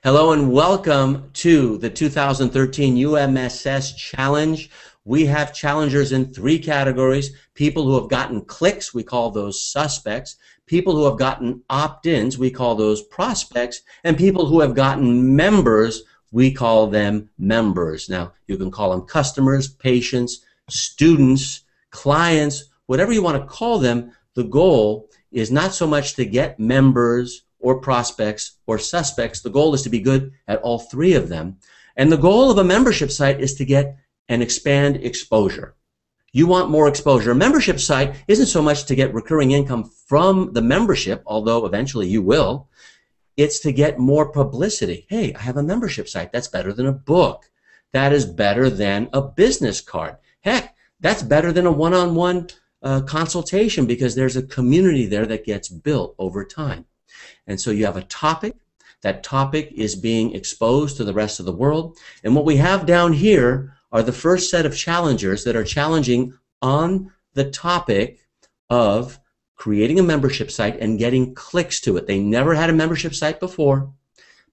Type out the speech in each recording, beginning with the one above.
Hello and welcome to the 2013 UMSS Challenge. We have challengers in three categories: people who have gotten clicks, we call those suspects; people who have gotten opt-ins, we call those prospects; and people who have gotten members, we call them members. Now, you can call them customers, patients, students, clients, whatever you want to call them. The goal is not so much to get members or prospects or suspects. The goal is to be good at all three of them. And the goal of a membership site is to get and expand exposure. You want more exposure. A membership site isn't so much to get recurring income from the membership, although eventually you will. It's to get more publicity. Hey, I have a membership site. That's better than a book. That is better than a business card. Heck, that's better than a one-on-one consultation, because there's a community there that gets built over time. And so you have a topic. That topic is being exposed to the rest of the world. And what we have down here are the first set of challengers that are challenging on the topic of creating a membership site and getting clicks to it. They never had a membership site before.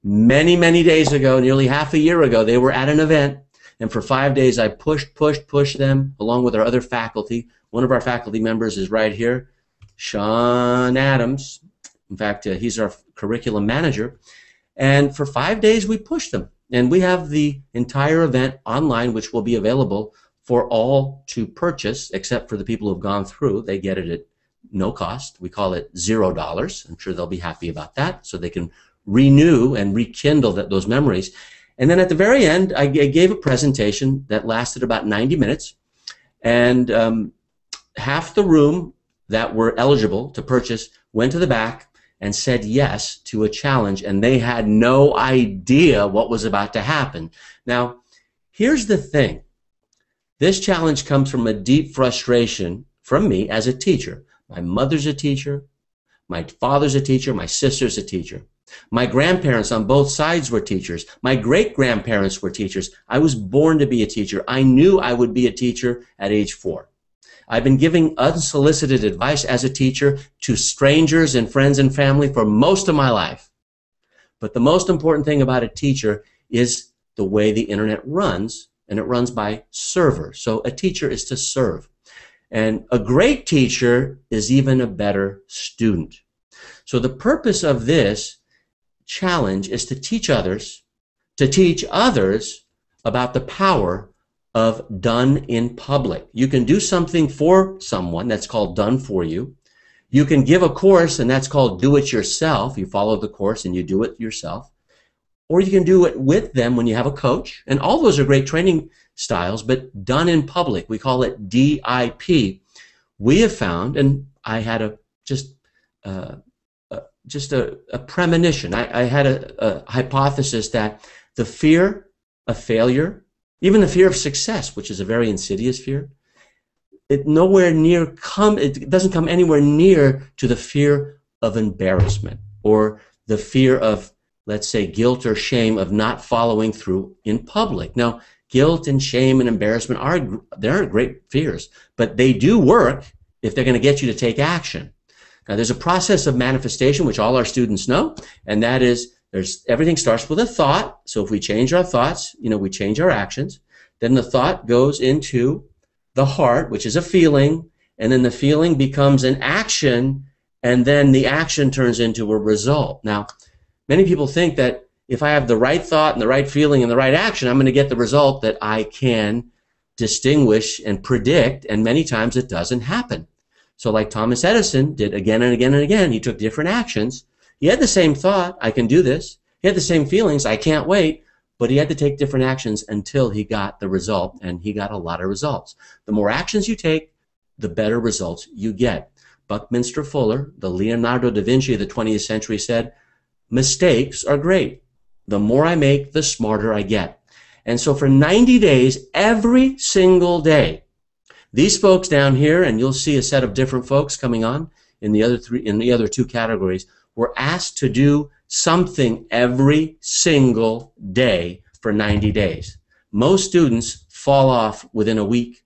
Many, many days ago, nearly half a year ago, they were at an event. And for 5 days, I pushed them along with our other faculty. One of our faculty members is right here, Sean Adams. In fact, he's our curriculum manager. And for 5 days, we pushed them. And we have the entire event online, which will be available for all to purchase, except for the people who have gone through. They get it at no cost. We call it $0. I'm sure they'll be happy about that, so they can renew and rekindle those memories. And then at the very end, I gave a presentation that lasted about 90 minutes. And half the room that were eligible to purchase went to the back and said yes to a challenge, and they had no idea what was about to happen. Now, here's the thing. This challenge comes from a deep frustration from me as a teacher. My mother's a teacher, my father's a teacher, my sister's a teacher. My grandparents on both sides were teachers. My great-grandparents were teachers. I was born to be a teacher. I knew I would be a teacher at age 4. I've been giving unsolicited advice as a teacher to strangers and friends and family for most of my life. But the most important thing about a teacher is the way the internet runs, and it runs by server. So a teacher is to serve. And a great teacher is even a better student. So the purpose of this challenge is to teach others about the power of done in public. You can do something for someone, that's called done for you. You can give a course, and that's called do it yourself. You follow the course and you do it yourself. Or you can do it with them when you have a coach. And all those are great training styles, but done in public, we call it DIP. We have found, and I had just a premonition. I had a hypothesis that the fear of failure, even the fear of success, which is a very insidious fear, it doesn't come anywhere near to the fear of embarrassment or the fear of, let's say, guilt or shame of not following through in public. Now, guilt and shame and embarrassment aren't great fears, but they do work if they're going to get you to take action. Now, there's a process of manifestation, which all our students know, and that is everything starts with a thought. So if we change our thoughts, we change our actions. Then the thought goes into the heart, which is a feeling, and then the feeling becomes an action, and then the action turns into a result. Now, many people think that if I have the right thought and the right feeling and the right action, I'm going to get the result that I can distinguish and predict, and many times it doesn't happen. So like Thomas Edison did again and again and again, he took different actions. He had the same thought, I can do this. He had the same feelings, I can't wait. But he had to take different actions until he got the result, and he got a lot of results. The more actions you take, the better results you get. Buckminster Fuller, the Leonardo da Vinci of the 20th century, said, mistakes are great. The more I make, the smarter I get. And so for 90 days, every single day, these folks down here, and you'll see a set of different folks coming on in the other two categories, were asked to do something every single day for 90 days. Most students fall off within a week.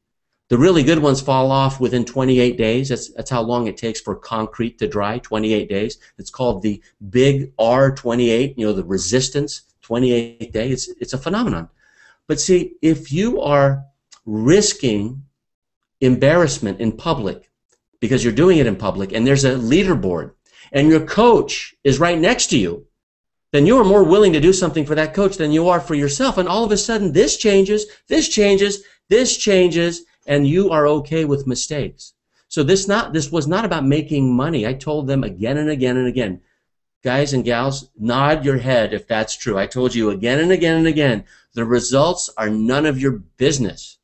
The really good ones fall off within 28 days. That's how long it takes for concrete to dry, 28 days. It's called the big R28, the resistance 28th day. It's a phenomenon. But see, if you are risking embarrassment in public because you're doing it in public and there's a leaderboard and your coach is right next to you, then you are more willing to do something for that coach than you are for yourself. And all of a sudden, this changes, this changes, this changes, and you are okay with mistakes. So this was not about making money. I told them again and again and again, guys and gals, nod your head if that's true. I told you again and again and again, the results are none of your business.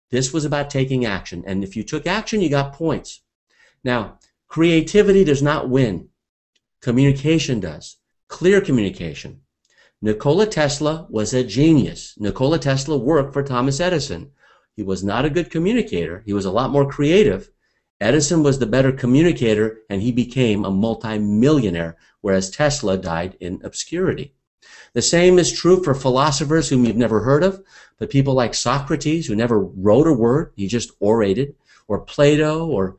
This was about taking action. And if you took action, you got points. Now, creativity does not win. Communication does. Clear communication. Nikola Tesla was a genius. Nikola Tesla worked for Thomas Edison. He was not a good communicator. He was a lot more creative. Edison was the better communicator, and he became a multi-millionaire, whereas Tesla died in obscurity. The same is true for philosophers whom you've never heard of, but people like Socrates, who never wrote a word, he just orated, or Plato, or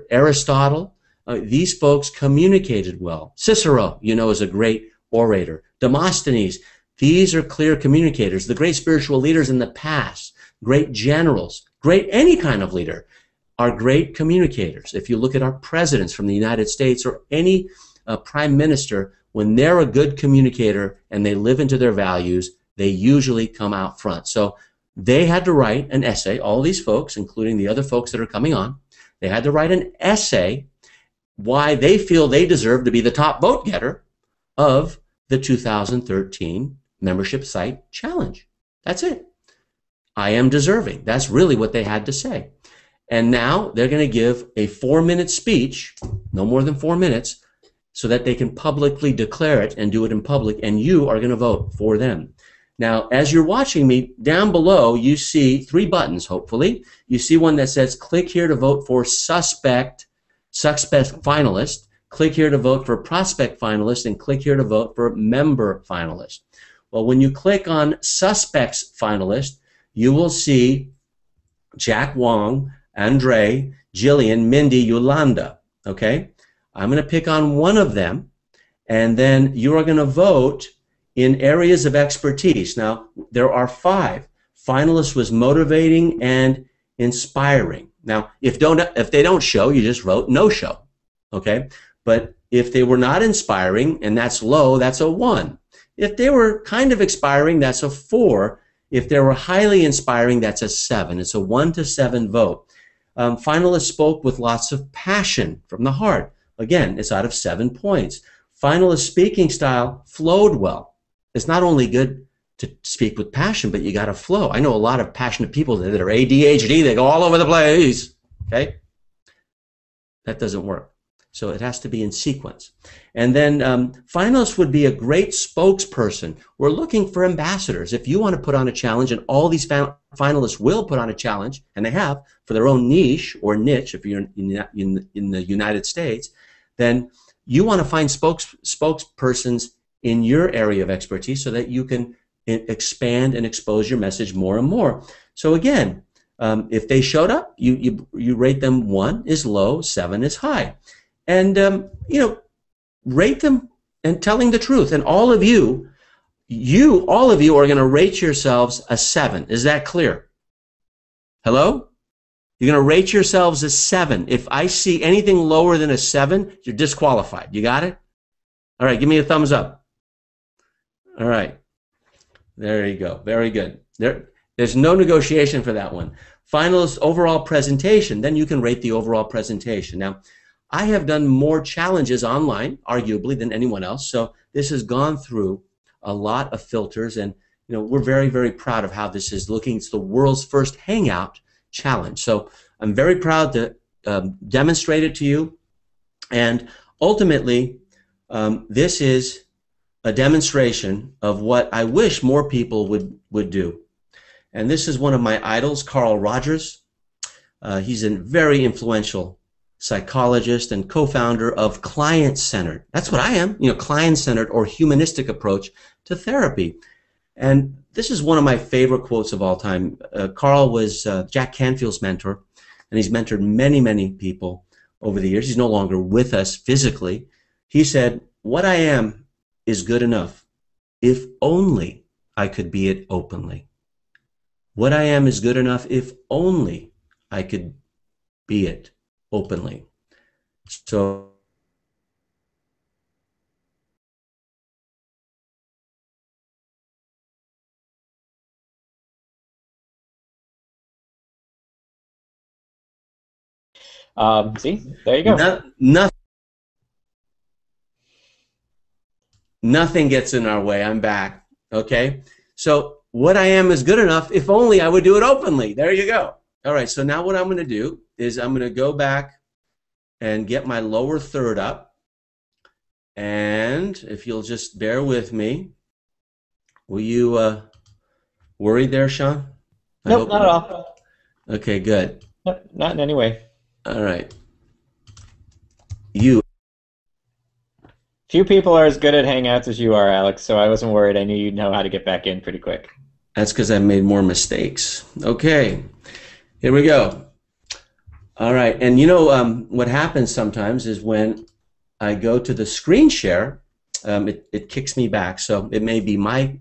Aristotle. These folks communicated well. Cicero, you know, is a great orator. Demosthenes, these are clear communicators. The great spiritual leaders in the past, great generals, great any kind of leader, are great communicators. If you look at our presidents from the United States or any prime minister, when they're a good communicator and they live into their values, they usually come out front. So they had to write an essay, all these folks, including the other folks that are coming on, they had to write an essay why they feel they deserve to be the top vote getter of the 2013 membership site challenge. That's it. I am deserving. That's really what they had to say. And now they're going to give a 4-minute speech, no more than 4 minutes, so that they can publicly declare it and do it in public, and you are going to vote for them. Now, as you're watching me, down below you see 3 buttons, hopefully. You see one that says click here to vote for suspect finalist, click here to vote for prospect finalist, and click here to vote for member finalist. Well, when you click on suspects finalist, you will see Jack Wong, Andre, Jillian, Mindy, Yolanda. Okay? I'm going to pick on one of them, and then you are going to vote in areas of expertise. Now, there are 5. Finalist was motivating and inspiring. Now, if they don't show, you just wrote no show, okay? But if they were not inspiring, and that's low, that's a 1. If they were kind of inspiring, that's a 4. If they were highly inspiring, that's a 7. It's a 1 to 7 vote. Finalists spoke with lots of passion from the heart. Again, it's out of 7 points. Finalist speaking style flowed well. It's not only good to speak with passion, but you got to flow. I know a lot of passionate people that are ADHD. They go all over the place. Okay? That doesn't work. So it has to be in sequence. And then finalists would be a great spokesperson. We're looking for ambassadors. If you want to put on a challenge, and all these finalists will put on a challenge, and they have, for their own niche or niche, if you're in the United States, then you want to find spokespersons in your area of expertise so that you can expand and expose your message more and more. So again, if they showed up, you rate them 1 is low, 7 is high. And, you know, rate them and telling the truth. And all of you are going to rate yourselves a 7. Is that clear? Hello? You're going to rate yourselves a 7. If I see anything lower than a 7, you're disqualified. You got it? All right, give me a thumbs up. All right. There you go. Very good. There's no negotiation for that one. Finalist overall presentation. Then you can rate the overall presentation. Now, I have done more challenges online, arguably, than anyone else. So this has gone through a lot of filters, and you know, we're very, very proud of how this is looking. It's the world's first Hangout challenge. So I'm very proud to demonstrate it to you. And ultimately, this is a demonstration of what I wish more people would do. And this is one of my idols, Carl Rogers. He's a very influential psychologist and co-founder of client-centered. That's what I am, you know, client-centered or humanistic approach to therapy. And this is one of my favorite quotes of all time. Carl was Jack Canfield's mentor, and he's mentored many, many people over the years. He's no longer with us physically. He said, "What I am is good enough. if only I could be it openly. What I am is good enough if only I could be it openly. So See, there you go. Nothing gets in our way. I'm back. Okay? So what I am is good enough if only I would do it openly. There you go. All right, so now what I'm going to do is I'm going to go back and get my lower third up. And if you'll just bear with me, were you worried there, Sean? Nope, not at all. Okay, good. Nope, not in any way. All right. Few people are as good at Hangouts as you are, Alex, so I wasn't worried. I knew you'd know how to get back in pretty quick. That's because I made more mistakes. Okay, here we go. All right, and you know what happens sometimes is when I go to the screen share, it kicks me back. So it may be my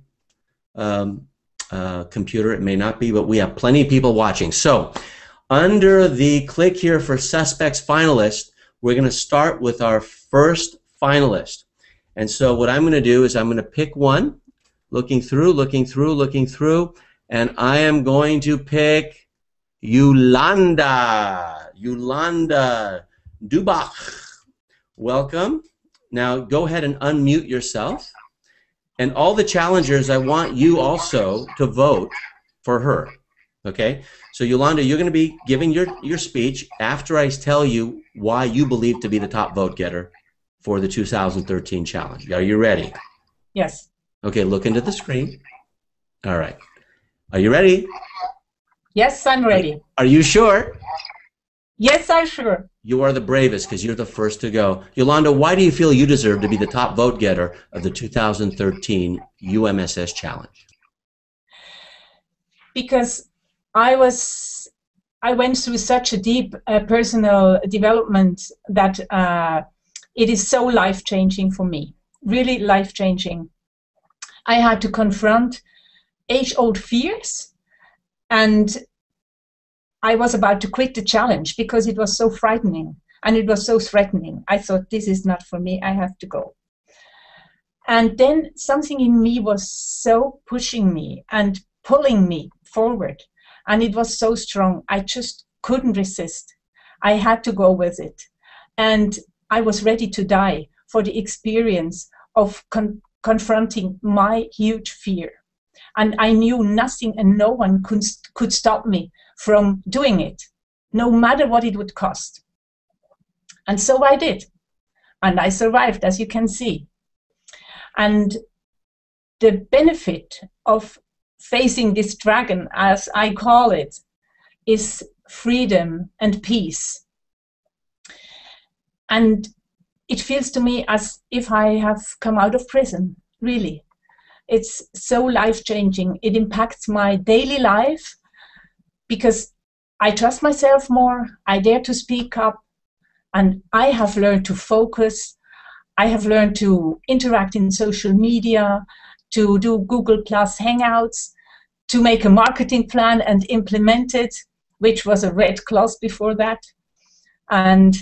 computer, it may not be, but we have plenty of people watching. So under the click here for Suspects Finalist, we're going to start with our first finalist. And so what I'm going to do is I'm going to pick one, looking through, and I am going to pick Yolanda Dubach. Welcome. Now go ahead and unmute yourself. And all the challengers, I want you also to vote for her. Okay? So Yolanda, you're going to be giving your speech after I tell you why you believe to be the top vote getter for the 2013 challenge. Are you ready? Yes. Okay, look into the screen. All right. Are you ready? Yes, I'm ready. Are you sure? Yes, I'm sure. You are the bravest because you're the first to go. Yolanda, why do you feel you deserve to be the top vote getter of the 2013 UMSS challenge? Because I went through such a deep personal development that it is so life-changing for me, really life-changing. I had to confront age-old fears, and I was about to quit the challenge because it was so frightening and it was so threatening. I thought, this is not for me, I have to go. And then something in me was so pushing me and pulling me forward, and it was so strong, I just couldn't resist. I had to go with it. And I was ready to die for the experience of confronting my huge fear. And I knew nothing and no one could stop me from doing it, no matter what it would cost. And so I did. And I survived, as you can see. And the benefit of facing this dragon, as I call it, is freedom and peace. And it feels to me as if I have come out of prison, really. It's so life-changing. It impacts my daily life because I trust myself more, I dare to speak up, and I have learned to focus. I have learned to interact in social media, to do Google Plus Hangouts, to make a marketing plan and implement it, which was a red cloth before that. And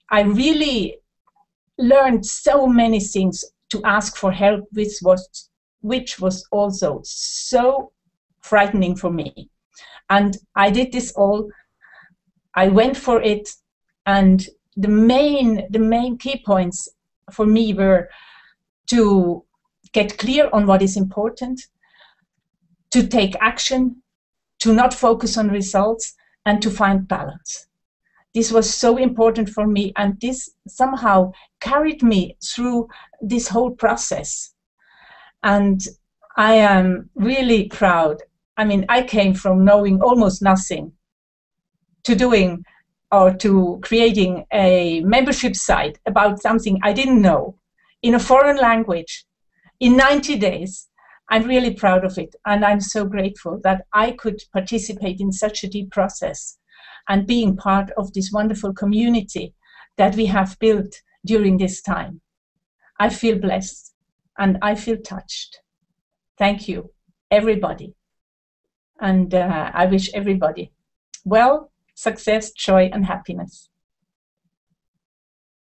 I really learned so many things to ask for help, which was also so frightening for me. And I did this all. I went for it, and the main key points for me were to get clear on what is important, to take action, to not focus on results, and to find balance. This was so important for me, and this somehow carried me through this whole process. And I am really proud. I mean, I came from knowing almost nothing to doing or to creating a membership site about something I didn't know in a foreign language in 90 days. I'm really proud of it, and I'm so grateful that I could participate in such a deep process and being part of this wonderful community that we have built during this time. I feel blessed and I feel touched. Thank you, everybody. And I wish everybody well, success, joy, and happiness.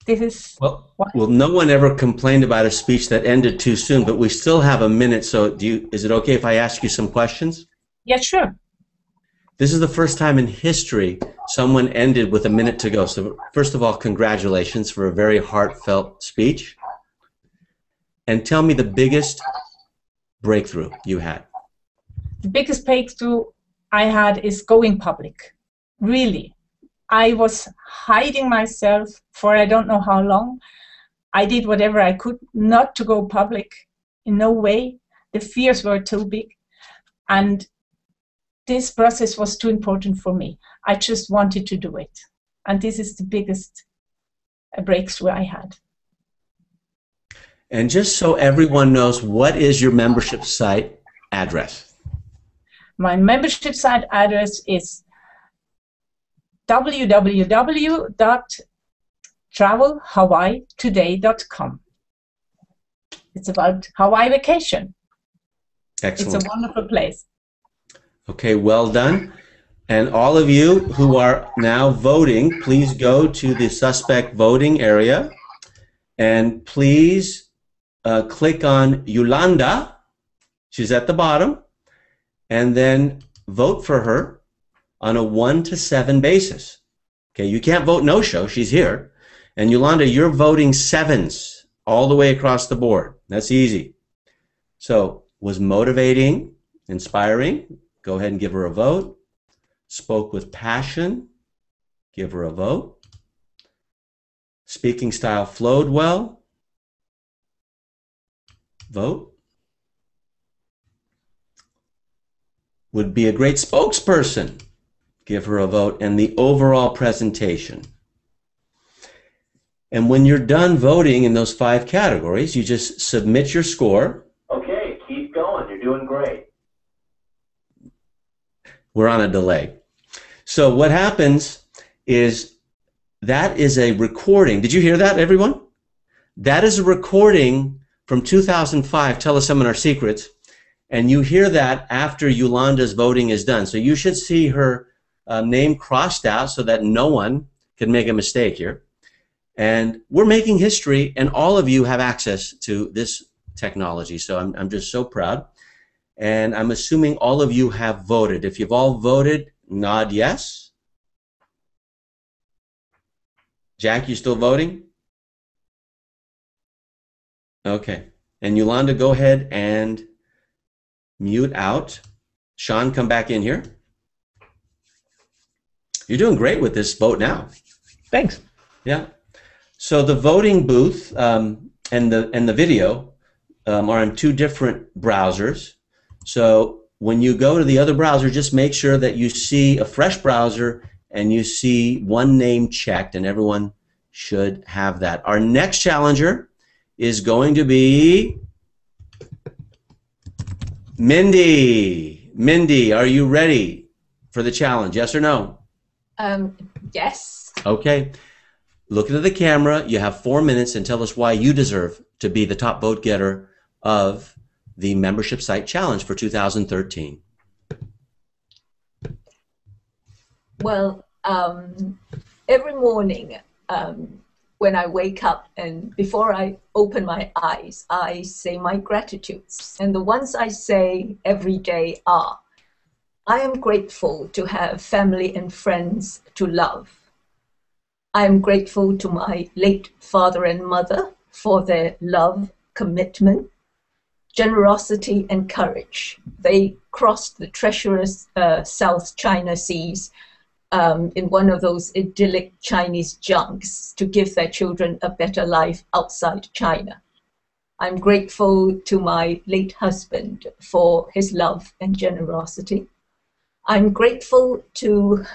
This is well, no one ever complained about a speech that ended too soon, but we still have a minute. So is it okay if I ask you some questions? Yeah, sure. This is the first time in history someone ended with a minute to go. So first of all, congratulations for a very heartfelt speech. And tell me the biggest breakthrough you had. The biggest breakthrough I had is going public. Really. I was hiding myself for I don't know how long. I did whatever I could not to go public. In no way. The fears were too big. And this process was too important for me. I just wanted to do it. And this is the biggest breakthrough I had. And just so everyone knows, what is your membership site address? My membership site address is www.travelhawaiitoday.com. It's about Hawaii vacation. Excellent. It's a wonderful place. Okay, well done. And all of you who are now voting, please go to the suspect voting area and please click on Yolanda. She's at the bottom. And then vote for her on a 1 to 7 basis. Okay, you can't vote no-show. She's here. And Yolanda, you're voting 7s all the way across the board. That's easy. So, was motivating, inspiring? Go ahead and give her a vote. Spoke with passion? Give her a vote. Speaking style flowed well? Vote. Would be a great spokesperson? Give her a vote. And the overall presentation. And when you're done voting in those 5 categories, you just submit your score. Okay, keep going. You're doing great. We're on a delay. So what happens is that is a recording. Did you hear that, everyone? That is a recording from 2005, Tell Us Seminar Secrets. And you hear that after Yolanda's voting is done. So you should see her name crossed out so that no one can make a mistake here. And we're making history, and all of you have access to this technology. So I'm just so proud. And I'm assuming all of you have voted. If you've all voted, nod yes. Jack, you still voting? Okay. And Yolanda, go ahead and mute out. Sean, come back in here. You're doing great with this vote now. Thanks. Yeah. So the voting booth and the video are in 2 different browsers. So when you go to the other browser, just make sure that you see a fresh browser and you see one name checked, and everyone should have that. Our next challenger is going to be Mindy. Mindy, are you ready for the challenge? Yes or no? Yes. Okay. Look into the camera. You have 4 minutes and tell us why you deserve to be the top vote getter of the membership site challenge for 2013. Well, every morning when I wake up and before I open my eyes, I say my gratitudes. And the ones I say every day are, I am grateful to have family and friends to love. I am grateful to my late father and mother for their love, commitment, generosity, and courage. They crossed the treacherous South China Seas in one of those idyllic Chinese junks to give their children a better life outside China. I'm grateful to my late husband for his love and generosity. I'm grateful to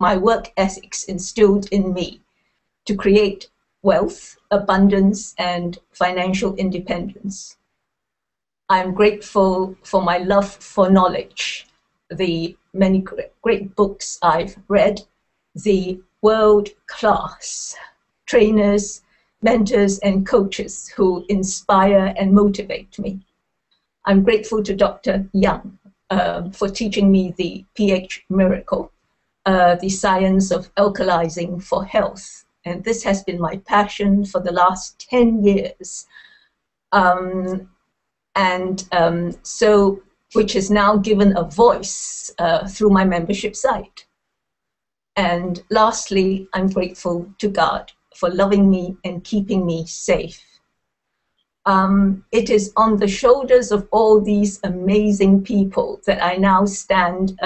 my work ethics instilled in me to create wealth, abundance, and financial independence. I'm grateful for my love for knowledge, the many great books I've read, the world-class trainers, mentors, and coaches who inspire and motivate me. I'm grateful to Dr. Young for teaching me the pH miracle, the science of alkalizing for health. And this has been my passion for the last 10 years. Which has now given a voice through my membership site. And lastly, I'm grateful to God for loving me and keeping me safe. It is on the shoulders of all these amazing people that I now stand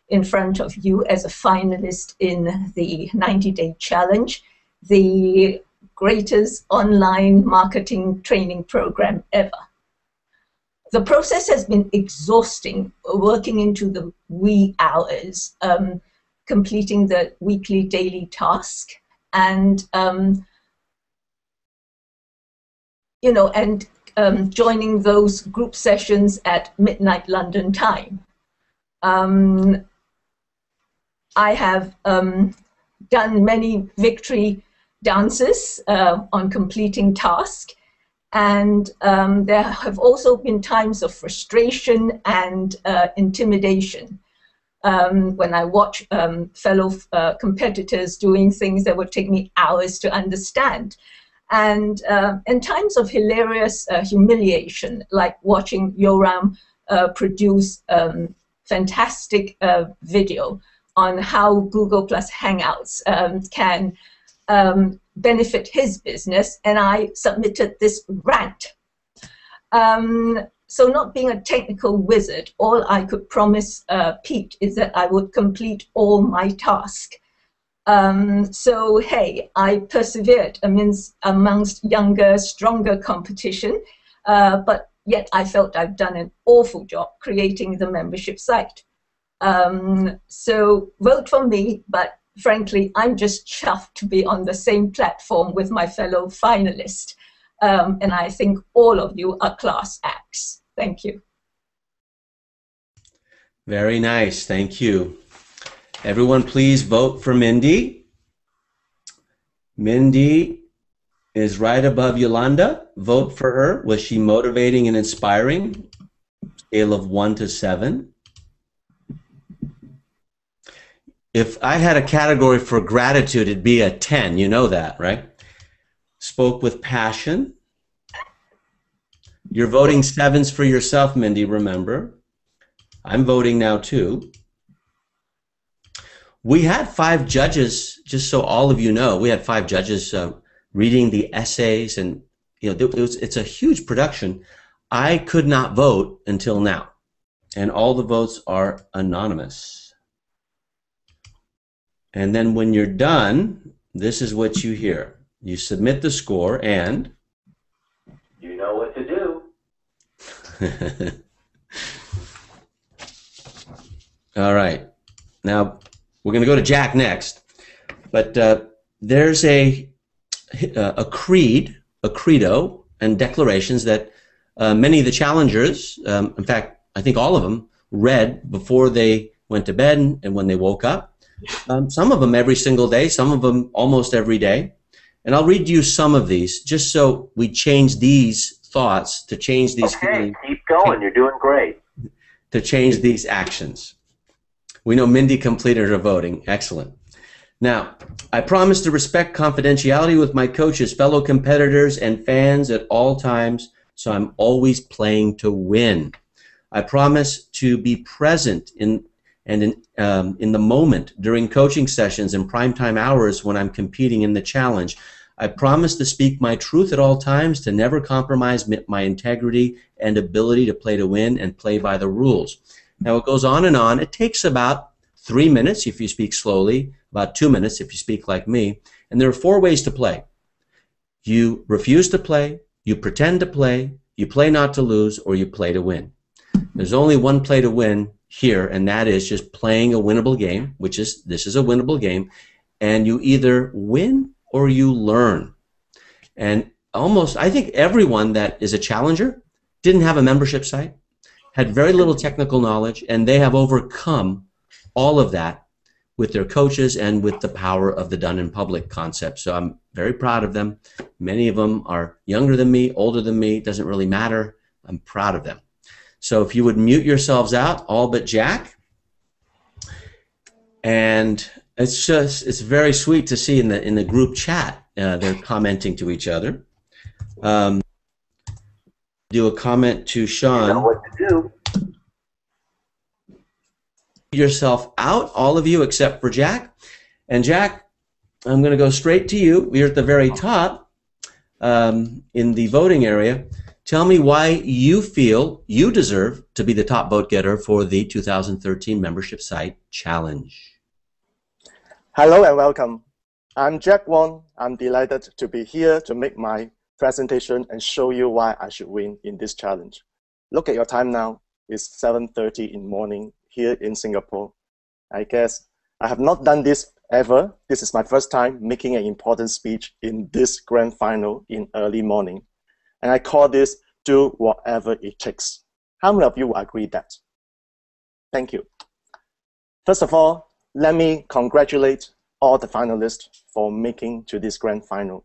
in front of you as a finalist in the 90-day challenge, the greatest online marketing training program ever. The process has been exhausting, working into the wee hours, completing the weekly, daily task, and joining those group sessions at midnight London time. I have done many victory dances on completing tasks. And there have also been times of frustration and intimidation when I watch fellow competitors doing things that would take me hours to understand. And in times of hilarious humiliation, like watching Yoram produce fantastic video on how Google Plus Hangouts can benefit his business, and I submitted this rant. So not being a technical wizard, all I could promise Pete is that I would complete all my tasks. So hey, I persevered amongst younger, stronger competition, but yet I felt I've done an awful job creating the membership site. So vote for me, but frankly, I'm just chuffed to be on the same platform with my fellow finalists. And I think all of you are class acts. Thank you. Very nice. Thank you. Everyone, please vote for Mindy. Mindy is right above Yolanda. Vote for her. Was she motivating and inspiring? Scale of 1 to 7. If I had a category for gratitude, it'd be a 10. You know that, right? Spoke with passion. You're voting 7s for yourself, Mindy, remember. I'm voting now too. We had 5 judges, just so all of you know, we had 5 judges reading the essays, and it's a huge production. I could not vote until now, and all the votes are anonymous. And then when you're done, this is what you hear. You submit the score and... You know what to do. All right. Now, we're going to go to Jack next. But there's a creed, a credo, and declarations that many of the challengers, in fact, I think all of them, read before they went to bed and when they woke up. Some of them every single day, some of them almost every day. And I'll read you some of these, just so we change these thoughts to change these feelings. Keep going. You're doing great. To change these actions. We know Mindy completed her voting. Excellent. Now, I promise to respect confidentiality with my coaches, fellow competitors, and fans at all times, so I'm always playing to win. I promise to be present in the moment during coaching sessions and primetime hours when I'm competing in the challenge. I promise to speak my truth at all times, to never compromise my integrity and ability to play to win and play by the rules. Now it goes on and on. It takes about 3 minutes if you speak slowly, about 2 minutes if you speak like me, and there are 4 ways to play. You refuse to play, you pretend to play, you play not to lose, or you play to win. There's only one play to win here, and that is just playing a winnable game, this is a winnable game, and you either win or you learn. And almost, I think everyone that is a challenger didn't have a membership site, had very little technical knowledge, and they have overcome all of that with their coaches and with the power of the done in public concept. So I'm very proud of them. Many of them are younger than me, older than me, it doesn't really matter. I'm proud of them. So if you would mute yourselves out, all but Jack. And it's very sweet to see in the group chat, they're commenting to each other. Do a comment to Sean. You know what to do. Yourself out, all of you except for Jack. And Jack, I'm going to go straight to you. You're at the very top in the voting area. Tell me why you feel you deserve to be the top vote getter for the 2013 Membership Site Challenge. Hello and welcome. I'm Jack Wong. I'm delighted to be here to make my presentation and show you why I should win in this challenge. Look at your time now. It's 7:30 in the morning here in Singapore. I guess I have not done this ever. This is my first time making an important speech in this grand final in early morning. And I call this do whatever it takes. How many of you agree that? Thank you. First of all, let me congratulate all the finalists for making to this grand final.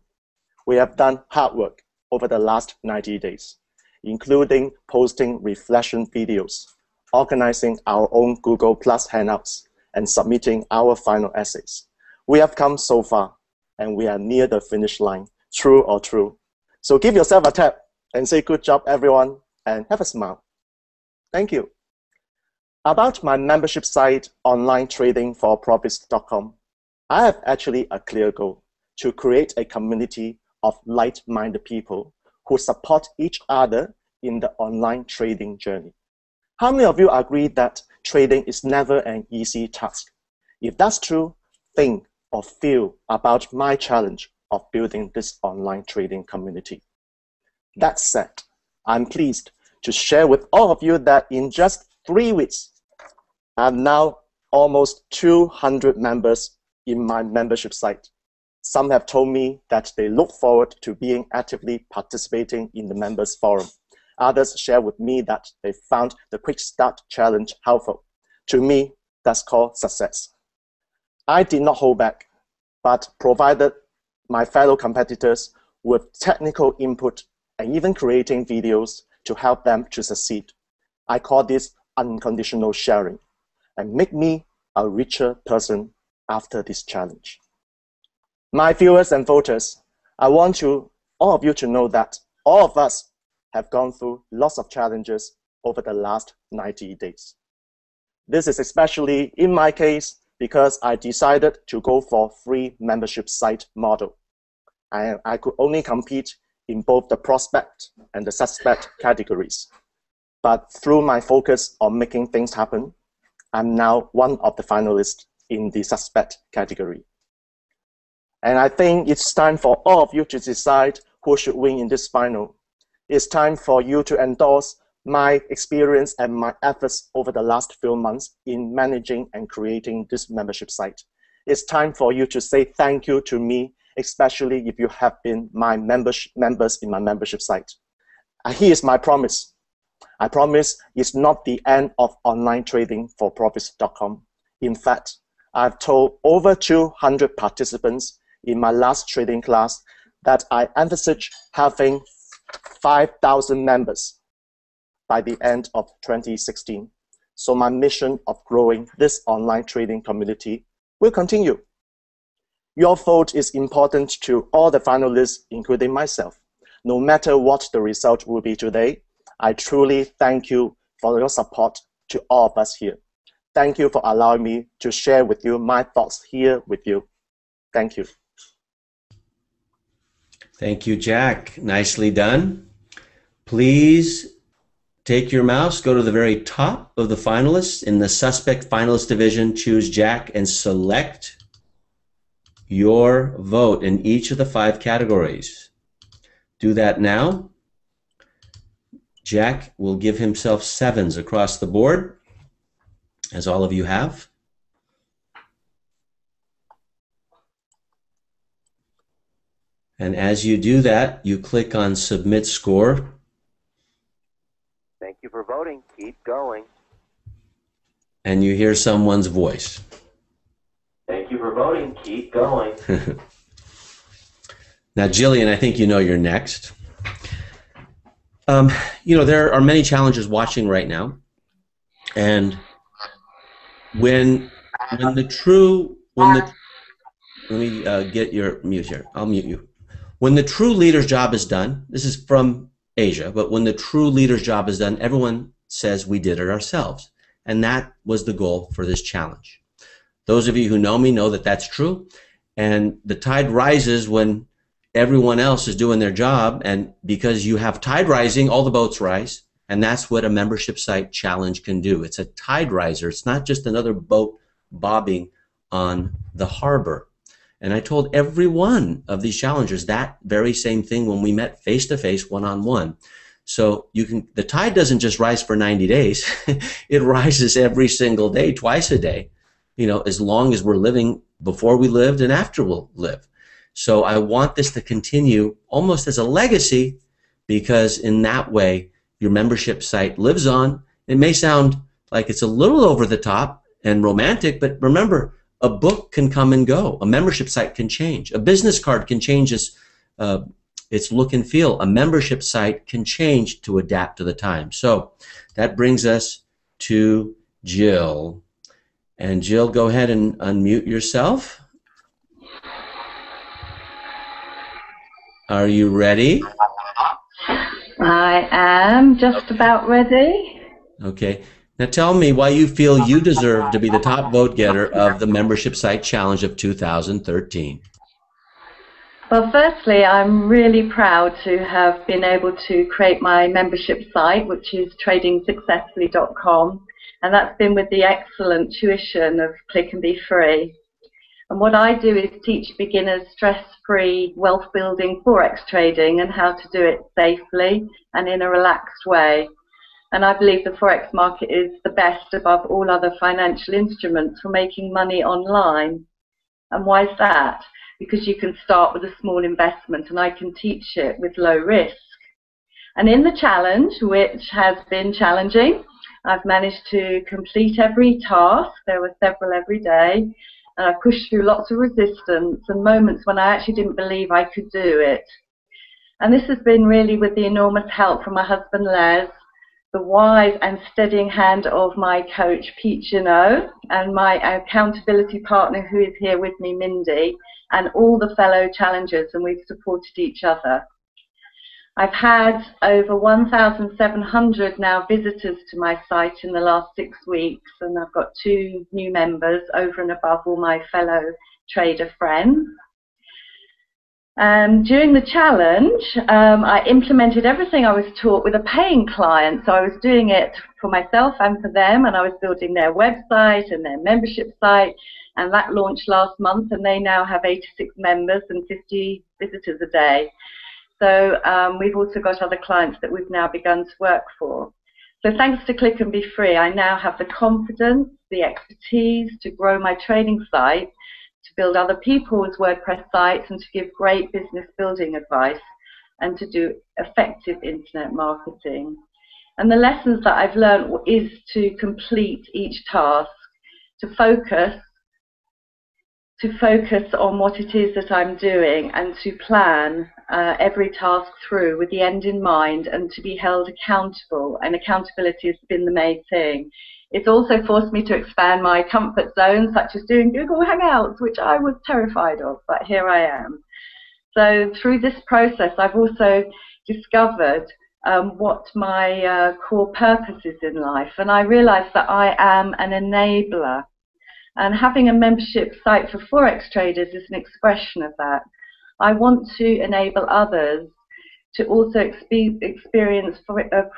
We have done hard work over the last 90 days, including posting reflection videos, organizing our own Google Plus Hangouts, and submitting our final essays. We have come so far, and we are near the finish line, true or true. So give yourself a tap and say good job, everyone, and have a smile. Thank you. About my membership site, onlinetradingforprofits.com, I have actually a clear goal to create a community of like-minded people who support each other in the online trading journey. How many of you agree that trading is never an easy task? If that's true, think or feel about my challenge of building this online trading community. That said, I'm pleased to share with all of you that in just 3 weeks, I have now almost 200 members in my membership site. Some have told me that they look forward to being actively participating in the members forum. Others share with me that they found the Quick Start Challenge helpful. To me, that's called success. I did not hold back, but provided my fellow competitors with technical input and even creating videos to help them to succeed. I call this unconditional sharing and make me a richer person after this challenge. My viewers and voters, I want all of you to know that all of us have gone through lots of challenges over the last 90 days. This is especially in my case because I decided to go for free membership site model. I could only compete in both the prospect and the suspect categories. But through my focus on making things happen, I'm now one of the finalists in the suspect category. And I think it's time for all of you to decide who should win in this final. It's time for you to endorse my experience and my efforts over the last few months in managing and creating this membership site. It's time for you to say thank you to me, especially if you have been my members in my membership site. Here's my promise. I promise it's not the end of online trading for profits.com. In fact, I've told over 200 participants in my last trading class that I envisage having 5,000 members by the end of 2016. So my mission of growing this online trading community will continue. Your vote is important to all the finalists, including myself. No matter what the result will be today, I truly thank you for your support to all of us here. Thank you for allowing me to share with you my thoughts here with you. Thank you. Thank you, Jack. Nicely done. Please take your mouse, go to the very top of the finalists. In the suspect finalist division, choose Jack and select your vote in each of the 5 categories. Do that now. Jack will give himself 7s across the board, as all of you have. And as you do that, you click on Submit Score. Thank you for voting. Keep going. And you hear someone's voice. Thank you for voting. Keep going. Now, Jillian, I think you know you're next. You know, there are many challenges watching right now, and when the true when the let me get your mute here. I'll mute you. When the true leader's job is done, this is from Asia, but when the true leader's job is done, everyone says we did it ourselves, and that was the goal for this challenge. Those of you who know me know that that's true, and the tide rises when everyone else is doing their job, and because you have tide rising, all the boats rise, and that's what a membership site challenge can do. It's a tide riser. It's not just another boat bobbing on the harbor. And I told every one of these challengers that very same thing when we met face-to-face, one-on-one. So the tide doesn't just rise for 90 days. It rises every single day, twice a day, you know, as long as we're living, before we lived and after we'll live. So I want this to continue almost as a legacy, because in that way your membership site lives on. It may sound like it's a little over the top and romantic, but remember, a book can come and go. A membership site can change. A business card can change its look and feel. A membership site can change to adapt to the time. So that brings us to Jill. And Jill, go ahead and unmute yourself. Are you ready? I am just about ready. Okay. Now tell me why you feel you deserve to be the top vote getter of the Membership Site Challenge of 2013. Well, firstly, I'm really proud to have been able to create my membership site, which is tradingsuccessfully.com, and that's been with the excellent tuition of Click and Be Free. And what I do is teach beginners stress-free wealth-building Forex trading and how to do it safely and in a relaxed way. And I believe the Forex market is the best above all other financial instruments for making money online. And why is that? Because you can start with a small investment, and I can teach it with low risk. And in the challenge, which has been challenging, I've managed to complete every task. There were several every day. And I pushed through lots of resistance and moments when I actually didn't believe I could do it. And this has been really with the enormous help from my husband Les, the wise and steadying hand of my coach Pete Janot, and my accountability partner who is here with me, Mindy, and all the fellow challengers, and we've supported each other. I've had over 1,700 now visitors to my site in the last 6 weeks, and I've got 2 new members over and above all my fellow trader friends. During the challenge, I implemented everything I was taught with a paying client. So I was doing it for myself and for them, and I was building their website and their membership site, and that launched last month, and they now have 86 members and 50 visitors a day. So we've also got other clients that we've now begun to work for. So thanks to Click and Be Free, I now have the confidence, the expertise to grow my training site, to build other people's WordPress sites, and to give great business building advice, and to do effective internet marketing. And the lessons that I've learned is to complete each task, to focus on what it is that I'm doing, and to plan every task through with the end in mind, and to be held accountable. And accountability has been the main thing. It's also forced me to expand my comfort zone, such as doing Google Hangouts, which I was terrified of, but here I am. So through this process, I've also discovered what my core purpose is in life, and I realized that I am an enabler. And having a membership site for Forex traders is an expression of that. I want to enable others to also experience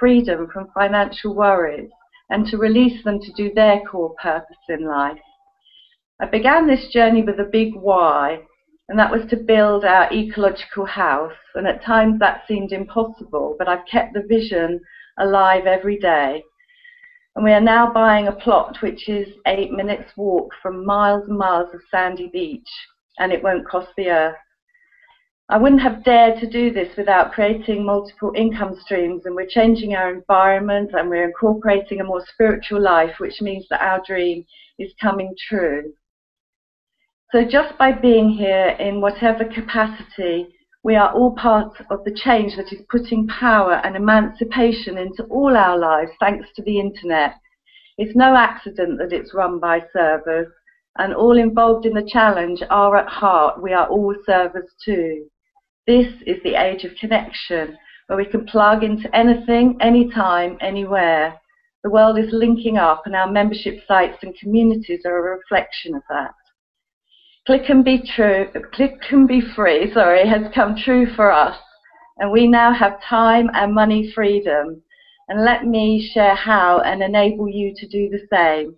freedom from financial worries, and to release them to do their core purpose in life. I began this journey with a big why, and that was to build our ecological house. And at times that seemed impossible, but I've kept the vision alive every day. And we are now buying a plot which is 8 minutes walk from miles and miles of sandy beach, and it won't cost the earth. I wouldn't have dared to do this without creating multiple income streams, and we're changing our environment, and we're incorporating a more spiritual life, which means that our dream is coming true. So just by being here in whatever capacity We are all part of the change that is putting power and emancipation into all our lives thanks to the internet. It's no accident that it's run by servers, and all involved in the challenge are at heart, we are all servers too. This is the age of connection, where we can plug into anything, anytime, anywhere. The world is linking up, and our membership sites and communities are a reflection of that. Click and be free, has come true for us, and we now have time and money freedom. And let me share how and enable you to do the same.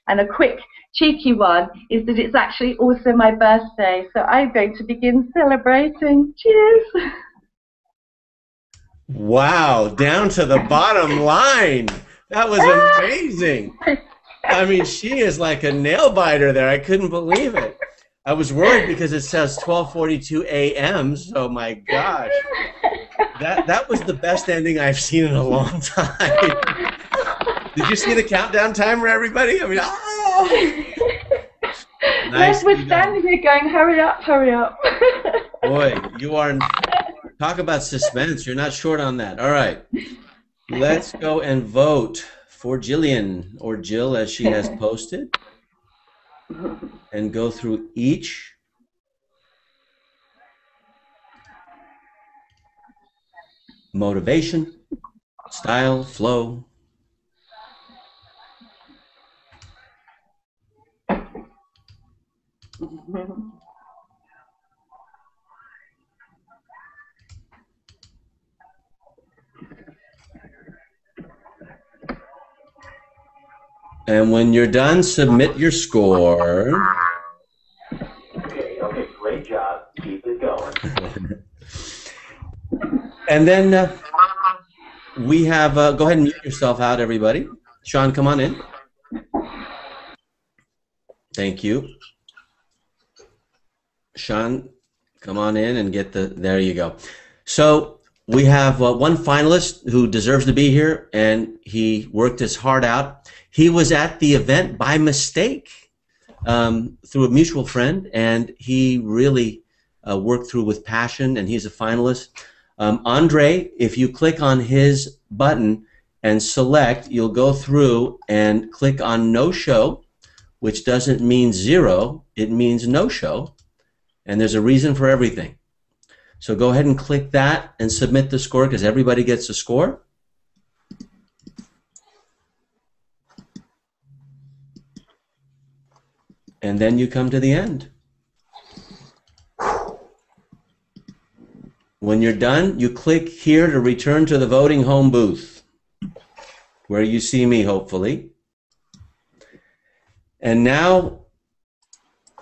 And a quick cheeky one is that it's actually also my birthday, so I'm going to begin celebrating. Cheers! Wow, down to the bottom line. That was amazing. I mean, she is like a nail biter there. I couldn't believe it. I was worried because it says 12:42 a.m., so my gosh. That was the best ending I've seen in a long time. Did you see the countdown timer, everybody? I mean, oh! Nice. We're standing here going, hurry up, hurry up. Boy, you are, talk about suspense. You're not short on that. All right. Let's go and vote for Jillian, or Jill as she has posted, and go through each. Motivation, style, flow. And when you're done, submit your score. Okay, great job. Keep it going. And then we have, go ahead and mute yourself out, everybody. Sean, come on in. Thank you. Sean, come on in and get the, there you go. So we have one finalist who deserves to be here, and he worked his heart out. He was at the event by mistake through a mutual friend, and he really worked through with passion, and he's a finalist. Andre, if you click on his button and select, you'll go through and click on no show, which doesn't mean zero, it means no show, and there's a reason for everything. So go ahead and click that and submit the score, because everybody gets a score. And then you come to the end. When you're done, you click here to return to the voting home booth, where you see me, hopefully. And now,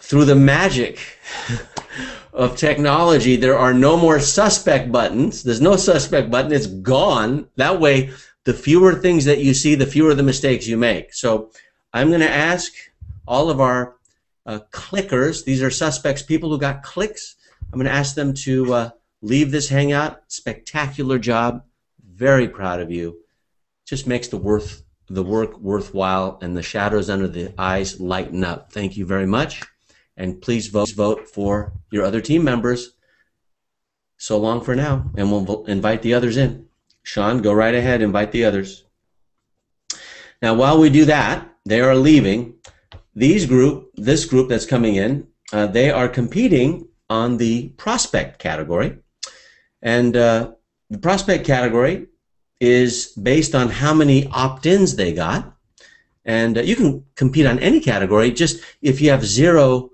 through the magic of technology, there are no more suspect buttons. There's no suspect button. It's gone. That way, the fewer things that you see, the fewer the mistakes you make. So I'm going to ask all of our clickers, these are suspects, people who got clicks, I'm going to ask them to leave this hangout. Spectacular job. Very proud of you. Just makes the work worthwhile, and the shadows under the eyes lighten up. Thank you very much. And please vote for your other team members. So long for now, and we'll invite the others in. Sean, go right ahead, invite the others. Now, while we do that, they are leaving. This group that's coming in, they are competing on the prospect category. And the prospect category is based on how many opt-ins they got. And you can compete on any category. Just if you have $0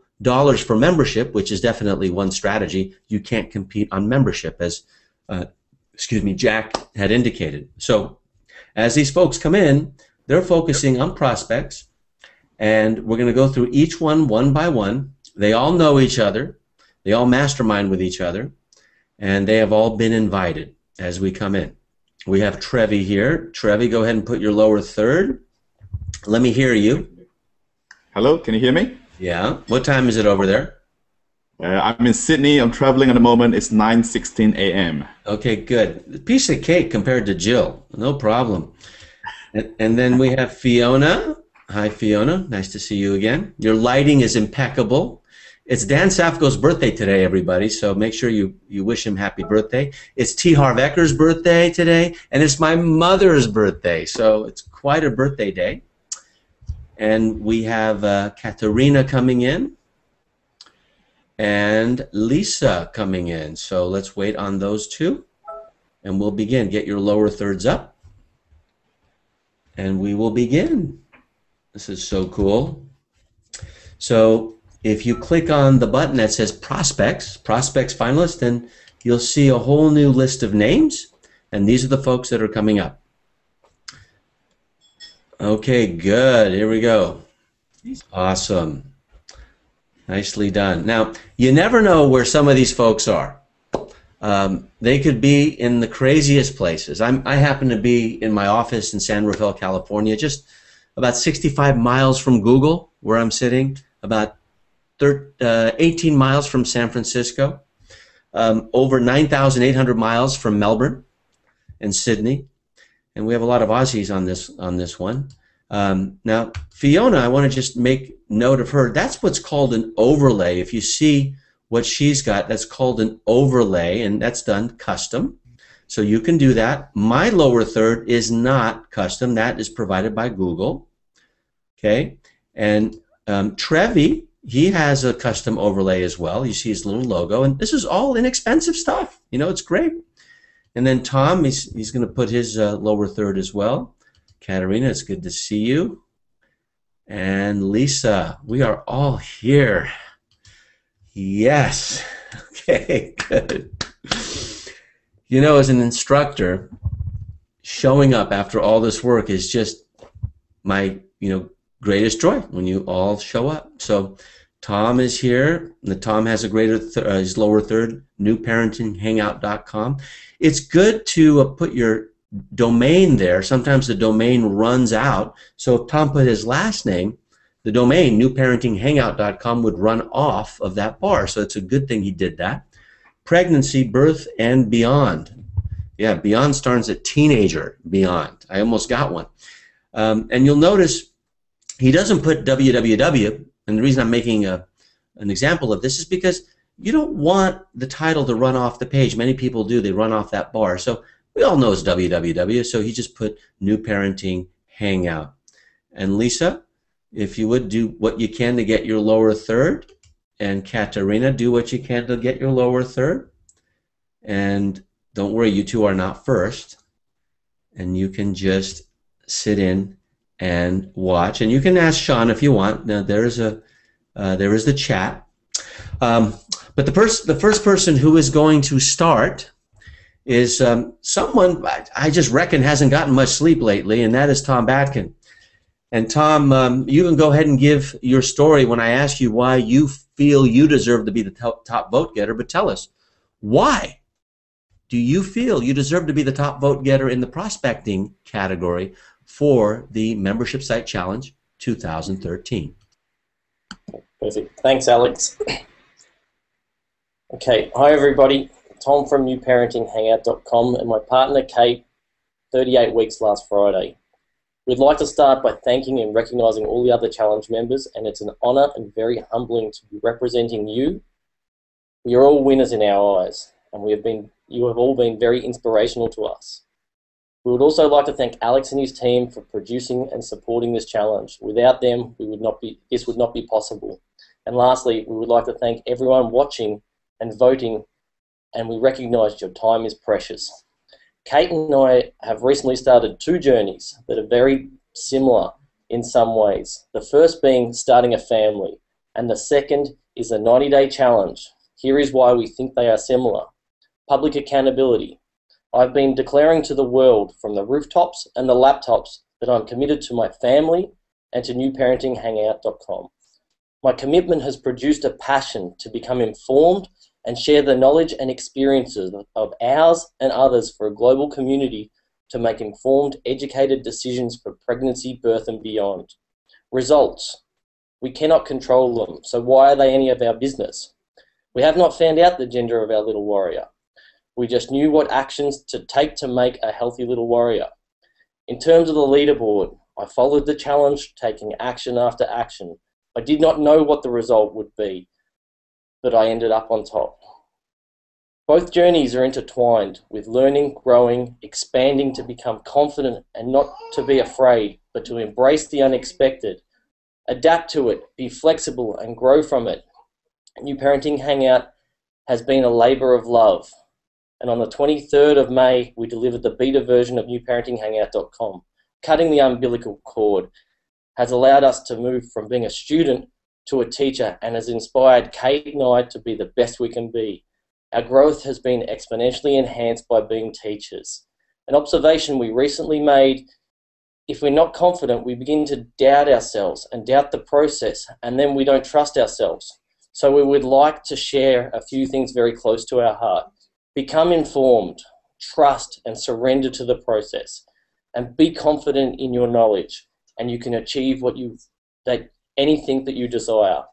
for membership, which is definitely one strategy, you can't compete on membership, as Jack had indicated. So as these folks come in, they're focusing on prospects, and we're going to go through each one by one. They all know each other. They all mastermind with each other, and they have all been invited as we come in. We have Trevi here. Trevi, go ahead and put your lower third. Let me hear you. Hello, can you hear me? Yeah. What time is it over there? I'm in Sydney. I'm traveling at the moment. It's 9:16 a.m. Okay, good. Piece of cake compared to Jill. No problem. And then we have Fiona. Hi, Fiona. Nice to see you again. Your lighting is impeccable. It's Dan Safko's birthday today, everybody, so make sure you wish him happy birthday. It's T. Harv Ecker's birthday today, and it's my mother's birthday, so it's quite a birthday day. And we have Katerina coming in and Lisa coming in. So let's wait on those two, and we'll begin. Get your lower thirds up, and we will begin. This is so cool. So if you click on the button that says Prospects Finalists, then you'll see a whole new list of names, and these are the folks that are coming up. Okay, good. Here we go. Awesome. Nicely done. Now, you never know where some of these folks are. They could be in the craziest places. I happen to be in my office in San Rafael, California, just about 65 miles from Google, where I'm sitting, about 18 miles from San Francisco, over 9,800 miles from Melbourne and Sydney, and we have a lot of Aussies on this one. Now, Fiona, I want to just make note of her. That's what's called an overlay. If you see what she's got, that's called an overlay, and that's done custom. So you can do that. My lower third is not custom. That is provided by Google. Okay, and Trevi, he has a custom overlay as well. You see his little logo, and this is all inexpensive stuff. You know, it's great. And then Tom, he's going to put his lower third as well. Katerina, it's good to see you. And Lisa, we are all here. Yes. Okay, good. You know, as an instructor, showing up after all this work is just my, greatest joy when you all show up. So Tom is here. Tom has a his lower third, newparentinghangout.com. It's good to put your domain there. Sometimes the domain runs out. So if Tom put his last name, the domain newparentinghangout.com would run off of that bar. So it's a good thing he did that. Pregnancy, birth, and beyond. Yeah, beyond starts at teenager, beyond. I almost got one. And you'll notice he doesn't put www, and the reason I'm making an example of this is because you don't want the title to run off the page. Many people do. They run off that bar. So we all know it's www, so he just put New Parenting Hangout. And Lisa, if you would do what you can to get your lower third, and Katerina, do what you can to get your lower third. And don't worry, you two are not first. And you can just sit in and watch. And you can ask Sean if you want. Now there is the chat. But the first person who is going to start is someone I just reckon hasn't gotten much sleep lately, and that is Tom Batkin. And Tom, you can go ahead and give your story when I ask you why you feel you deserve to be the top vote getter, but tell us, why do you feel you deserve to be the top vote getter in the prospecting category for the Membership Site Challenge 2013? Perfect. Thanks, Alex. Okay, hi everybody. Tom from newparentinghangout.com and my partner Kate, 38 weeks last Friday. We'd like to start by thanking and recognising all the other challenge members, and it's an honour and very humbling to be representing you. You're all winners in our eyes, and you have all been very inspirational to us. We would also like to thank Alex and his team for producing and supporting this challenge. Without them, this would not be possible. And lastly, we would like to thank everyone watching and voting, and we recognise your time is precious. Kate and I have recently started 2 journeys that are very similar in some ways. The first being starting a family, and the second is a 90-day challenge. Here is why we think they are similar. Public accountability. I've been declaring to the world from the rooftops and the laptops that I'm committed to my family and to newparentinghangout.com. My commitment has produced a passion to become informed and share the knowledge and experiences of ours and others for a global community to make informed, educated decisions for pregnancy, birth, and beyond. Results. We cannot control them, so why are they any of our business? We have not found out the gender of our little warrior. We just knew what actions to take to make a healthy little warrior. In terms of the leaderboard, I followed the challenge, taking action after action. I did not know what the result would be. but I ended up on top. Both journeys are intertwined with learning, growing, expanding to become confident and not to be afraid, but to embrace the unexpected, adapt to it, be flexible and grow from it. New Parenting Hangout has been a labour of love. And on the 23rd of May, we delivered the beta version of newparentinghangout.com. Cutting the umbilical cord has allowed us to move from being a student to a teacher and has inspired Kate and I to be the best we can be. Our growth has been exponentially enhanced by being teachers. An observation we recently made: if we're not confident, we begin to doubt ourselves and doubt the process, and then we don't trust ourselves. So we would like to share a few things very close to our heart. Become informed, trust and surrender to the process, and be confident in your knowledge, and you can achieve anything that you desire.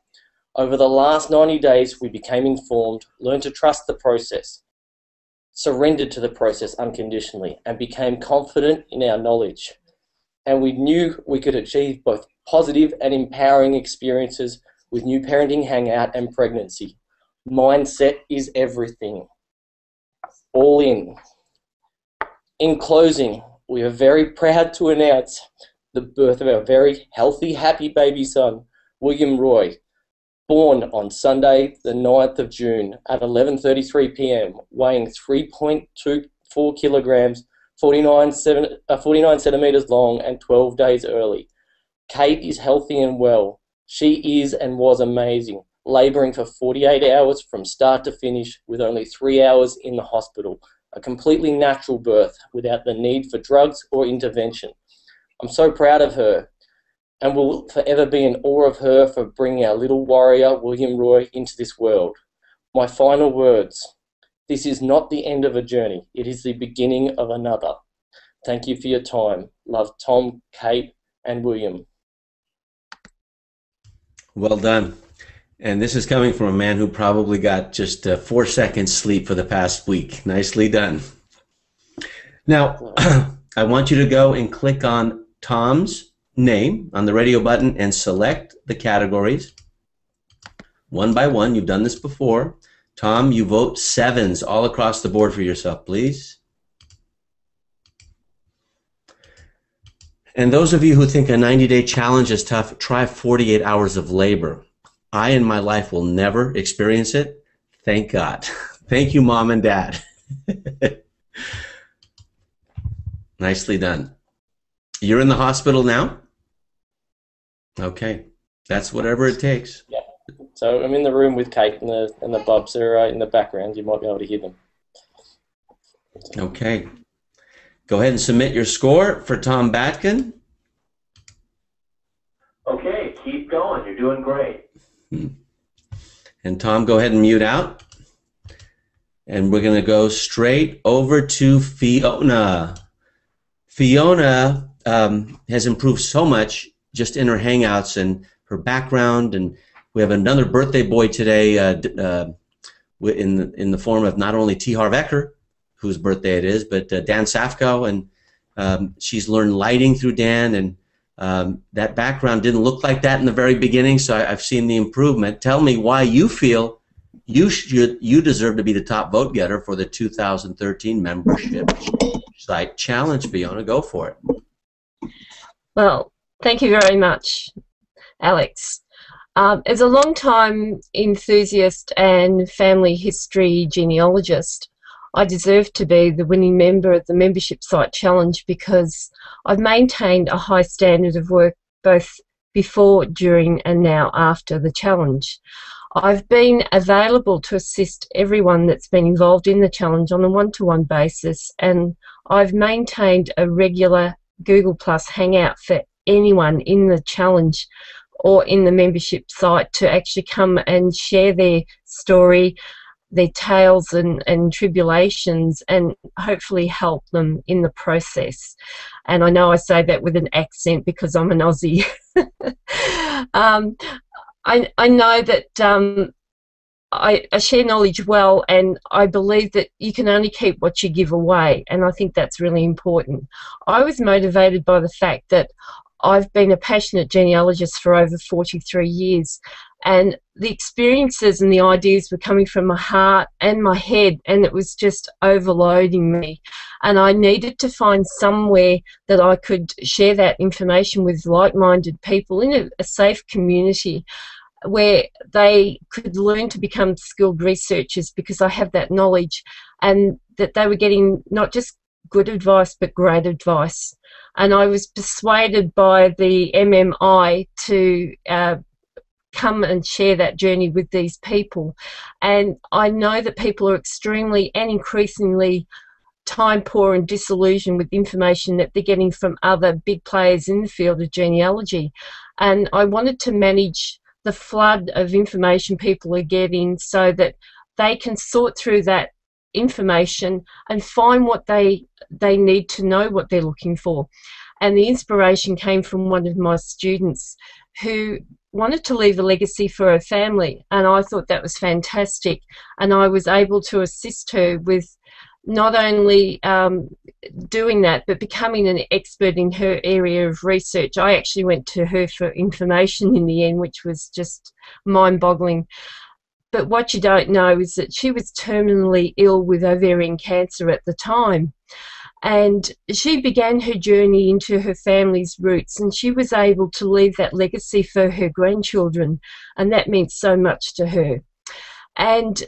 Over the last 90 days, we became informed, learned to trust the process, surrendered to the process unconditionally, and became confident in our knowledge. And we knew we could achieve both positive and empowering experiences with New Parenting Hangout and pregnancy. Mindset is everything. All in. In closing, we are very proud to announce the birth of our very healthy, happy baby son, William Roy, born on Sunday, the 9th of June at 11:33 p.m, weighing 3.24 kilograms, 49 centimeters long, and 12 days early. Kate is healthy and well. She is and was amazing, labouring for 48 hours from start to finish with only 3 hours in the hospital. A completely natural birth without the need for drugs or intervention. I'm so proud of her and will forever be in awe of her for bringing our little warrior, William Roy, into this world. My final words: this is not the end of a journey, it is the beginning of another. Thank you for your time. Love, Tom, Kate, and William. Well done. And this is coming from a man who probably got just 4 seconds sleep for the past week. Nicely done. Now, I want you to go and click on Tom's name on the radio button and select the categories one by one. You've done this before. Tom, you vote 7s all across the board for yourself, please. And those of you who think a 90-day challenge is tough, try 48 hours of labor. I in my life will never experience it. Thank God. Thank you, Mom and Dad. Nicely done. You're in the hospital now? Okay. That's whatever it takes. Yeah. So I'm in the room with Kate and the bubs are in the background. You might be able to hear them. Okay. Go ahead and submit your score for Tom Batkin. Okay, keep going. You're doing great. And Tom, go ahead and mute out. And we're going to go straight over to Fiona. Fiona has improved so much just in her Hangouts and her background. And we have another birthday boy today in the form of not only T. Harv Eker, whose birthday it is, but Dan Safko. And she's learned lighting through Dan. And that background didn't look like that in the very beginning, so I've seen the improvement. Tell me why you feel you deserve to be the top vote getter for the 2013 membership site challenge. Fiona, go for it. Well, thank you very much, Alex. As a long-time enthusiast and family history genealogist, I deserve to be the winning member of the membership site challenge because I've maintained a high standard of work both before, during and now after the challenge. I've been available to assist everyone that's been involved in the challenge on a one-to-one basis, and I've maintained a regular Google Plus Hangout for anyone in the challenge or in the membership site to actually come and share their story, their tales and tribulations, and hopefully help them in the process. And I know I say that with an accent because I'm an Aussie. I know that I share knowledge well, and I believe that you can only keep what you give away, and I think that's really important. I was motivated by the fact that I've been a passionate genealogist for over 43 years, And the experiences and the ideas were coming from my heart and my head, and it was just overloading me. And I needed to find somewhere that I could share that information with like-minded people in a safe community where they could learn to become skilled researchers, because I have that knowledge, and that they were getting not just good advice but great advice. And I was persuaded by the MMI to come and share that journey with these people. And I know that people are extremely and increasingly time poor and disillusioned with information that they're getting from other big players in the field of genealogy. And I wanted to manage the flood of information people are getting so that they can sort through that information and find what they need to know, what they're looking for. And the inspiration came from one of my students who wanted to leave a legacy for her family, and I thought that was fantastic. And I was able to assist her with not only doing that, but becoming an expert in her area of research. I actually went to her for information in the end, which was just mind-boggling. But what you don't know is that she was terminally ill with ovarian cancer at the time. And she began her journey into her family's roots, and she was able to leave that legacy for her grandchildren, and that meant so much to her. And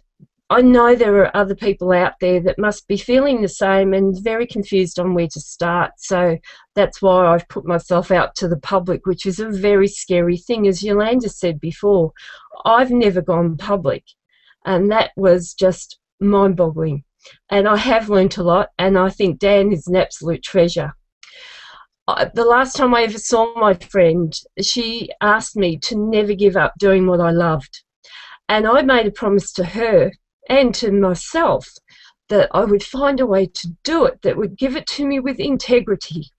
I know there are other people out there that must be feeling the same and very confused on where to start. So that's why I've put myself out to the public, which is a very scary thing. As Yolanda said before, I've never gone public, and that was just mind-boggling. And I have learnt a lot, and I think Dan is an absolute treasure. The last time I ever saw my friend, she asked me to never give up doing what I loved. And I made a promise to her and to myself that I would find a way to do it that would give it to me with integrity.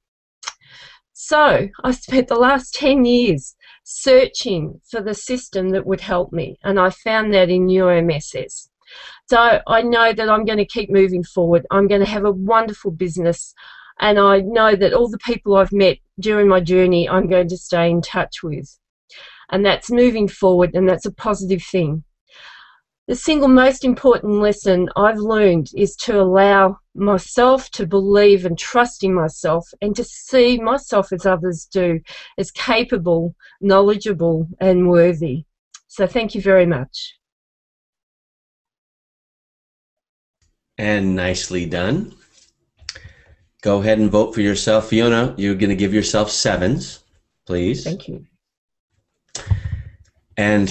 So I spent the last 10 years searching for the system that would help me, and I found that in UMSS. So I know that I'm going to keep moving forward. I'm going to have a wonderful business, and I know that all the people I've met during my journey I'm going to stay in touch with. And that's moving forward, and that's a positive thing. The single most important lesson I've learned is to allow myself to believe and trust in myself, and to see myself as others do, as capable, knowledgeable, and worthy. So thank you very much. And nicely done. Go ahead and vote for yourself. Fiona, you're going to give yourself 7s, please. Thank you. And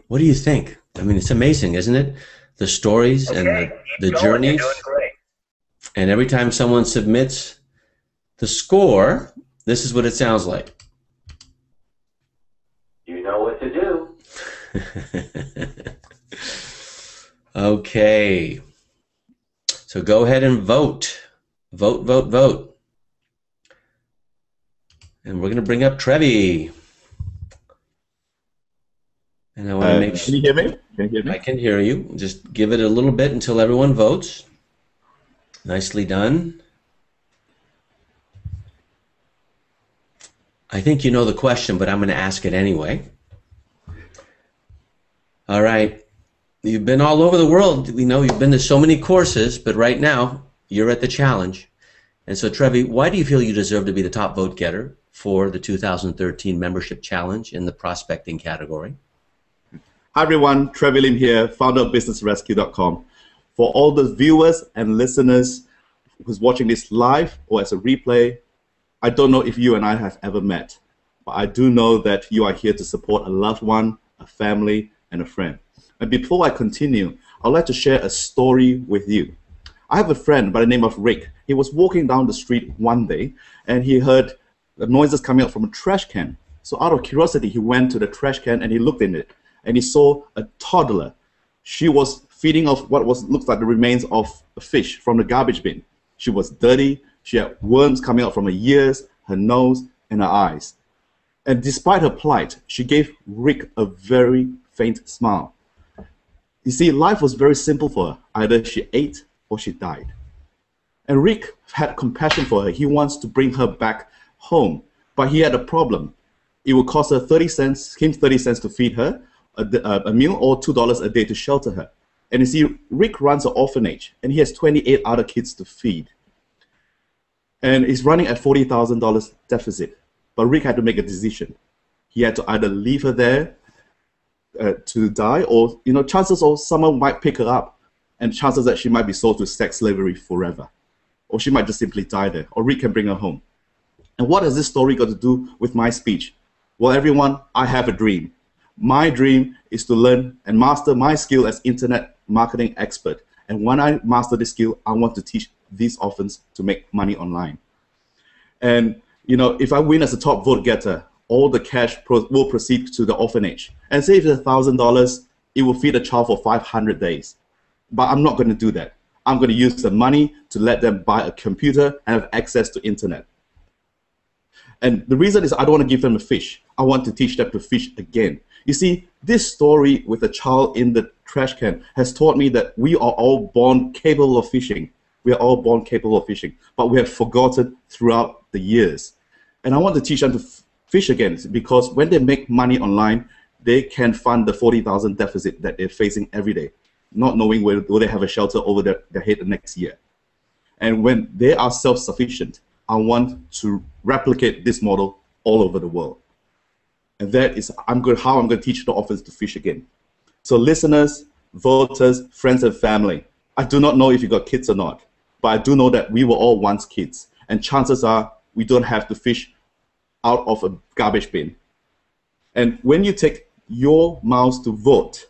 what do you think? I mean, it's amazing, isn't it? The stories and the journeys. You're doing great. And every time someone submits the score, this is what it sounds like. You know what to do. Okay. So go ahead and vote. Vote, vote, vote. And we're going to bring up Trevi. And I want to make sure. Can you hear me? Can you hear me? I can hear you. Just give it a little bit until everyone votes. Nicely done. I think you know the question, but I'm going to ask it anyway. All right. You've been all over the world. We know you've been to so many courses, but right now you're at the challenge. And so, Trevi, why do you feel you deserve to be the top vote getter for the 2013 membership challenge in the prospecting category? Hi everyone, Trevi Lim here, founder of BusinessRescue.com. For all the viewers and listeners who's watching this live or as a replay, I don't know if you and I have ever met, but I do know that you are here to support a loved one, a family, and a friend. And before I continue, I'd like to share a story with you. I have a friend by the name of Rick. He was walking down the street one day and he heard the noises coming out from a trash can. So out of curiosity, he went to the trash can and he looked in it and he saw a toddler. She was feeding off what looks like the remains of a fish from the garbage bin. She was dirty. She had worms coming out from her ears, her nose, and her eyes. And despite her plight, she gave Rick a very faint smile. You see, life was very simple for her. Either she ate or she died. And Rick had compassion for her. He wants to bring her back home. But he had a problem. It would cost her 30 cents to feed her, a meal or $2 a day to shelter her. And you see, Rick runs an orphanage, and he has 28 other kids to feed. And he's running at $40,000 deficit. But Rick had to make a decision. He had to either leave her there to die, or chances are someone might pick her up, and chances that she might be sold to sex slavery forever, or she might just simply die there, or Rick can bring her home. And what has this story got to do with my speech? Well, everyone, I have a dream. My dream is to learn and master my skill as internet marketing expert. And when I master this skill, I want to teach these orphans to make money online. And if I win as a top vote getter, all the cash will proceed to the orphanage. And say if it's $1,000, it will feed a child for 500 days. But I'm not going to do that. I'm going to use the money to let them buy a computer and have access to internet. And the reason is I don't want to give them a fish. I want to teach them to fish again. You see, this story with a child in the trash can has taught me that we are all born capable of fishing. We are all born capable of fishing, but we have forgotten throughout the years. And I want to teach them to fish again, because when they make money online, they can fund the 40,000 deficit that they're facing every day, not knowing will they have a shelter over their head the next year. And when they are self-sufficient, I want to replicate this model all over the world. And that is how I'm going to teach the orphans to fish again. So listeners, voters, friends and family, I do not know if you got kids or not, but I do know that we were all once kids. And chances are we don't have to fish out of a garbage bin. And when you take your mouths to vote,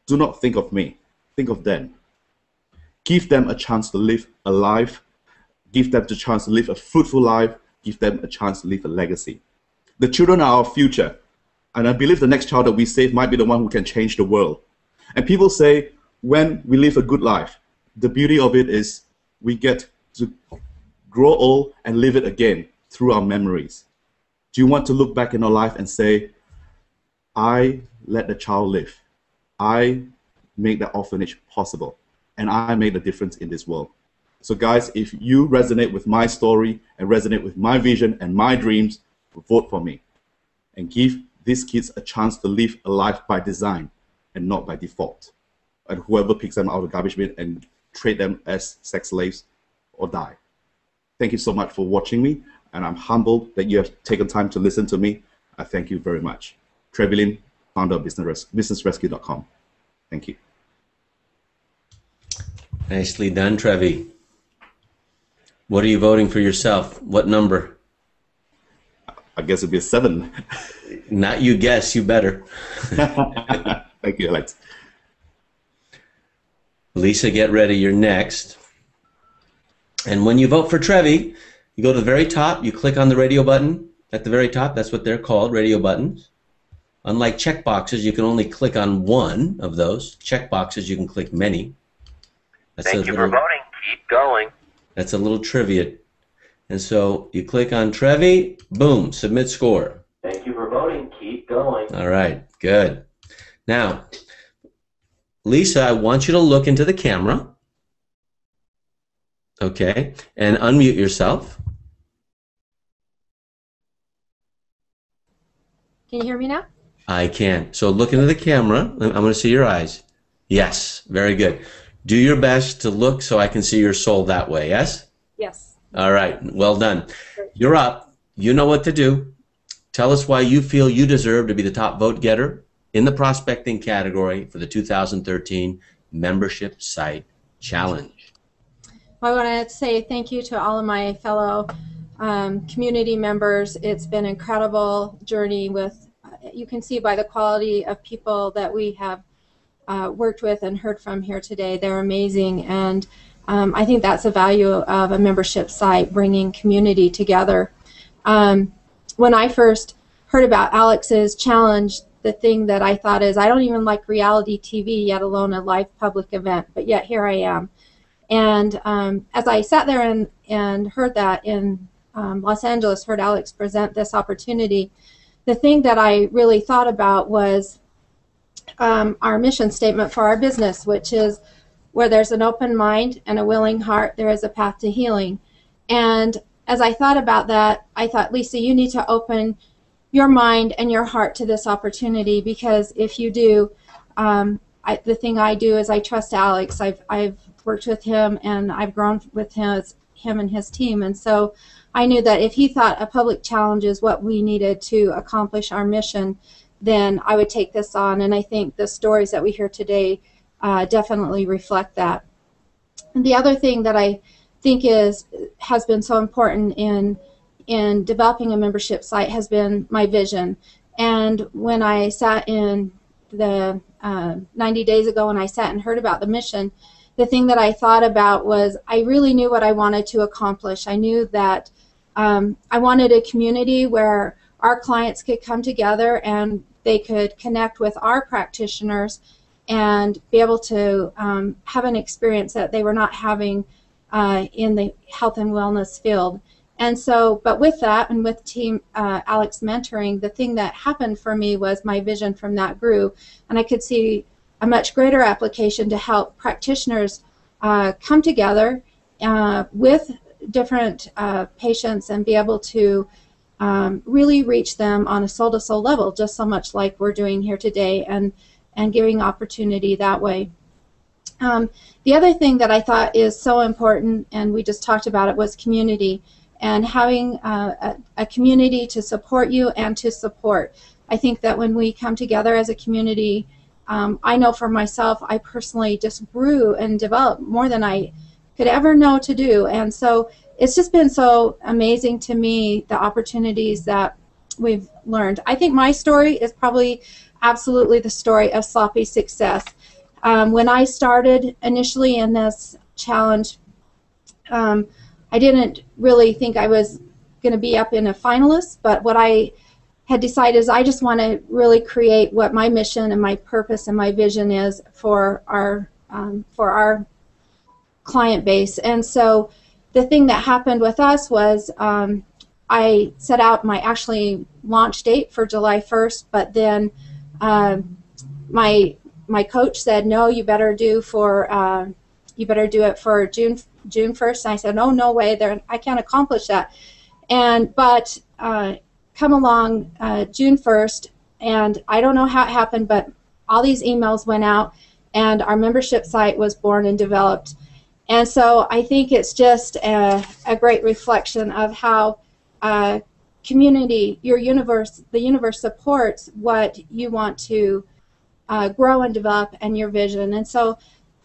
do not think of me, think of them. Give them a chance to live a life, give them the chance to live a fruitful life, give them a chance to leave a legacy. The children are our future, and I believe the next child that we save might be the one who can change the world. And people say, when we live a good life, the beauty of it is we get to grow old and live it again through our memories. Do you want to look back in our life and say, I let the child live, I made that orphanage possible, and I made a difference in this world? So guys, if you resonate with my story and resonate with my vision and my dreams, vote for me and give these kids a chance to live a life by design and not by default. And whoever picks them out of the garbage bin and trade them as sex slaves or die. Thank you so much for watching me, and I'm humbled that you have taken time to listen to me. I thank you very much. Trevi Lim, founder of businessrescue.com. Thank you. Nicely done, Trevi. What are you voting for yourself? What number? I guess it'd be a 7. Not you guess, you better. Thank you, Alex. Lisa, get ready, you're next. And when you vote for Trevi, you go to the very top, you click on the radio button at the very top. That's what they're called, radio buttons. Unlike checkboxes, you can only click on one of those. Checkboxes, you can click many. Thank you for voting. Keep going. That's a little trivia. And so you click on Trevi, boom, submit score. Thank you for voting. Keep going. All right, good. Now, Lisa, I want you to look into the camera. Okay, and unmute yourself. Can you hear me now? I can. So look into the camera. I'm going to see your eyes. Yes, very good. Do your best to look so I can see your soul that way, yes? Yes. All right, well done. You're up. You know what to do. Tell us why you feel you deserve to be the top vote getter in the prospecting category for the 2013 Membership Site Challenge. Well, I want to say thank you to all of my fellow community members. It's been an incredible journey with, you can see by the quality of people that we have worked with and heard from here today. They're amazing, and I think that's the value of a membership site, bringing community together. When I first heard about Alex's challenge, the thing that I thought is, I don't even like reality TV, yet alone a live public event, but yet here I am. And as I sat there and heard that in Los Angeles, heard Alex present this opportunity, the thing that I really thought about was our mission statement for our business, which is, where there's an open mind and a willing heart, there is a path to healing. And as I thought about that, I thought, Lisa, you need to open your mind and your heart to this opportunity, because if you do, the thing I do is I trust Alex. I've worked with him and I've grown with him and his team, and so I knew that if he thought a public challenge is what we needed to accomplish our mission, then I would take this on, and I think the stories that we hear today definitely reflect that. And the other thing that I think has been so important in developing a membership site has been my vision. And when I sat in the 90 days ago and I sat and heard about the mission, the thing that I thought about was I really knew what I wanted to accomplish. I knew that I wanted a community where our clients could come together and they could connect with our practitioners and be able to have an experience that they were not having in the health and wellness field. And so, but with that and with Team Alex mentoring, the thing that happened for me was my vision from that grew, and I could see a much greater application to help practitioners come together with different patients and be able to really reach them on a soul-to-soul level, just so much like we're doing here today, and giving opportunity that way. The other thing that I thought is so important, and we just talked about it, was community, and having a community to support you and to support. I think that when we come together as a community, I know for myself, I personally just grew and developed more than I could ever know to do. And so it's just been so amazing to me, the opportunities that we've learned. I think my story is probably absolutely the story of sloppy success. When I started initially in this challenge, I didn't really think I was going to be up in a finalist, but what I had decided is I just want to really create what my mission and my purpose and my vision is for our client base. And so the thing that happened with us was I set out my actually launch date for July 1st, but then my coach said, no, you better do it for June 1st. And I said, no way, I can't accomplish that. But come along June 1st, and I don't know how it happened, but all these emails went out, and our membership site was born and developed. And so I think it's just a great reflection of how community, the universe supports what you want to grow and develop and your vision. And so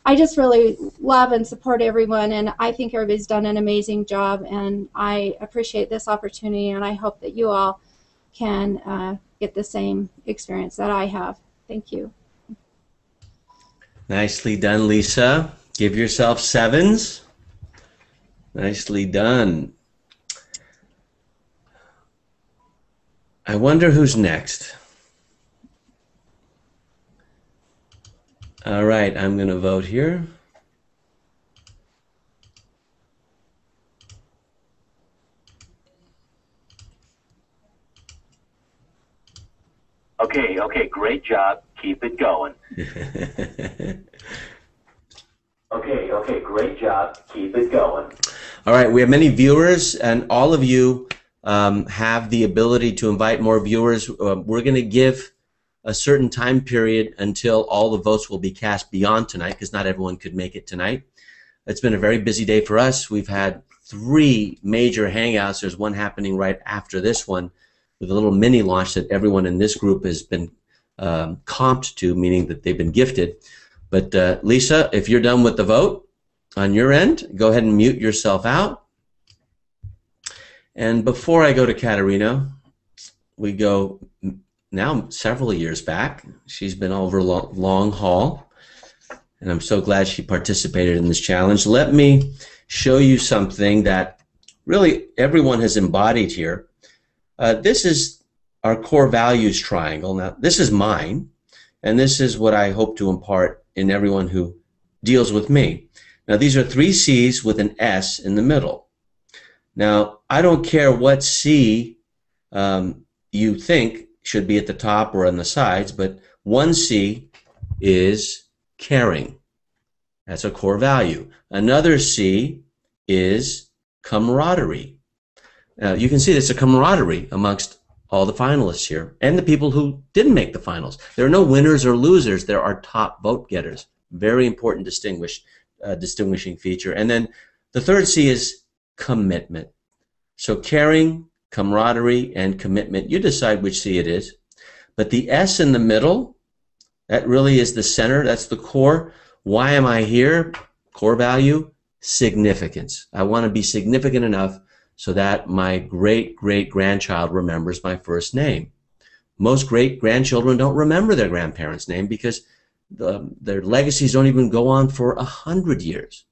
I just really love and support everyone, and I think everybody's done an amazing job, and I appreciate this opportunity, and I hope that you all can get the same experience that I have. Thank you. Nicely done, Lisa. Give yourself 7s. Nicely done. I wonder who's next. All right, I'm going to vote here. Okay, great job. Keep it going. Okay, great job. Keep it going. All right, we have many viewers, and all of you have the ability to invite more viewers. We're going to give a certain time period until all the votes will be cast beyond tonight, because not everyone could make it tonight. It's been a very busy day for us. We've had 3 major hangouts. There's one happening right after this one with a little mini launch that everyone in this group has been comped to, meaning that they've been gifted. But Lisa, if you're done with the vote on your end, go ahead and mute yourself out. And before I go to Katerina, we go now several years back. She's been over long haul, and I'm so glad she participated in this challenge. Let me show you something that really everyone has embodied here. This is our core values triangle. Now, this is mine, and this is what I hope to impart in everyone who deals with me. Now, these are 3 C's with an S in the middle. Now, I don't care what C you think should be at the top or on the sides, but one C is caring. That's a core value. Another C is camaraderie. You can see there's a camaraderie amongst all the finalists here and the people who didn't make the finals. There are no winners or losers. There are top vote getters. Very important distinguishing feature. And then the third C is commitment. So caring, camaraderie, and commitment. You decide which C it is. But the S in the middle, that really is the center. That's the core. Why am I here? Core value, significance. I want to be significant enough so that my great-great-grandchild remembers my first name. Most great-grandchildren don't remember their grandparents' name because their legacies don't even go on for 100 years.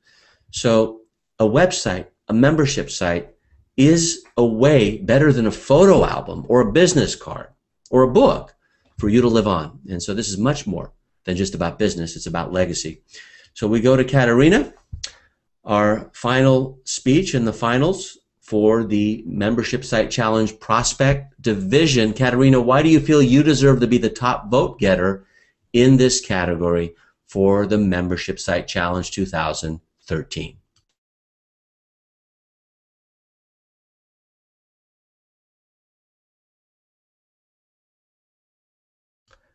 So a website, a membership site, is a way better than a photo album or a business card or a book for you to live on. And so this is much more than just about business. It's about legacy. So we go to Katerina, our final speech in the finals for the Membership Site Challenge Prospect Division. Katerina, why do you feel you deserve to be the top vote getter in this category for the Membership Site Challenge 2013?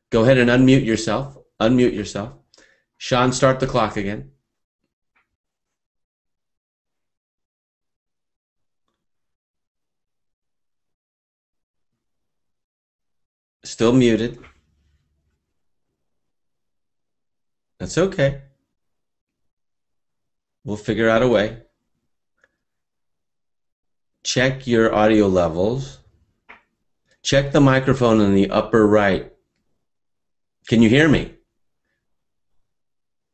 Go ahead and unmute yourself. Unmute yourself. Sean, start the clock again. Still muted. That's okay. We'll figure out a way. Check your audio levels. Check the microphone in the upper right. Can you hear me?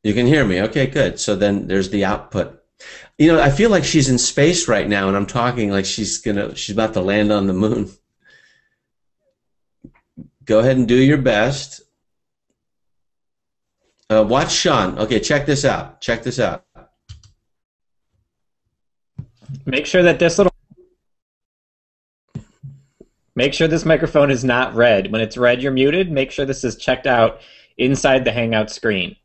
You can hear me. Okay, good. So then there's the output. You know, I feel like she's in space right now, and I'm talking like she's about to land on the moon. Go ahead and do your best. Watch Sean. Okay, check this out. Check this out. Make sure that this microphone is not red. When it's red, you're muted. Make sure this is checked out inside the Hangout screen.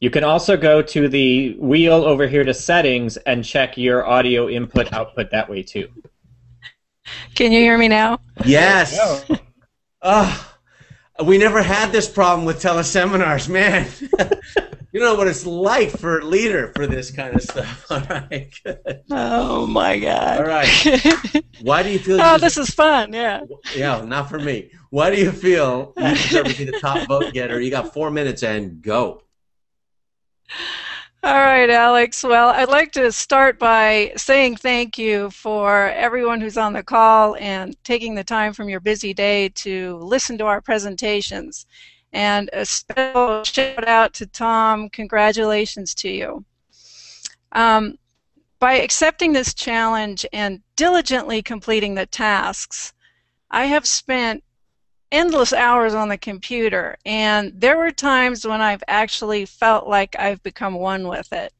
You can also go to the wheel over here to settings and check your audio input output that way too. Can you hear me now? Yes. We never had this problem with teleseminars, man. You know what it's like for a leader for this kind of stuff. All right, good. Oh my God. All right. Why do you feel? Oh, this is fun. Yeah. Yeah, not for me. Why do you feel you deserve to be the top vote getter? You got 4 minutes and go. All right, Alex. Well, I'd like to start by saying thank you for everyone who's on the call and taking the time from your busy day to listen to our presentations. And a special shout out to Tom. Congratulations to you. By accepting this challenge and diligently completing the tasks, I have spent endless hours on the computer, and there were times when I've actually felt like I've become one with it.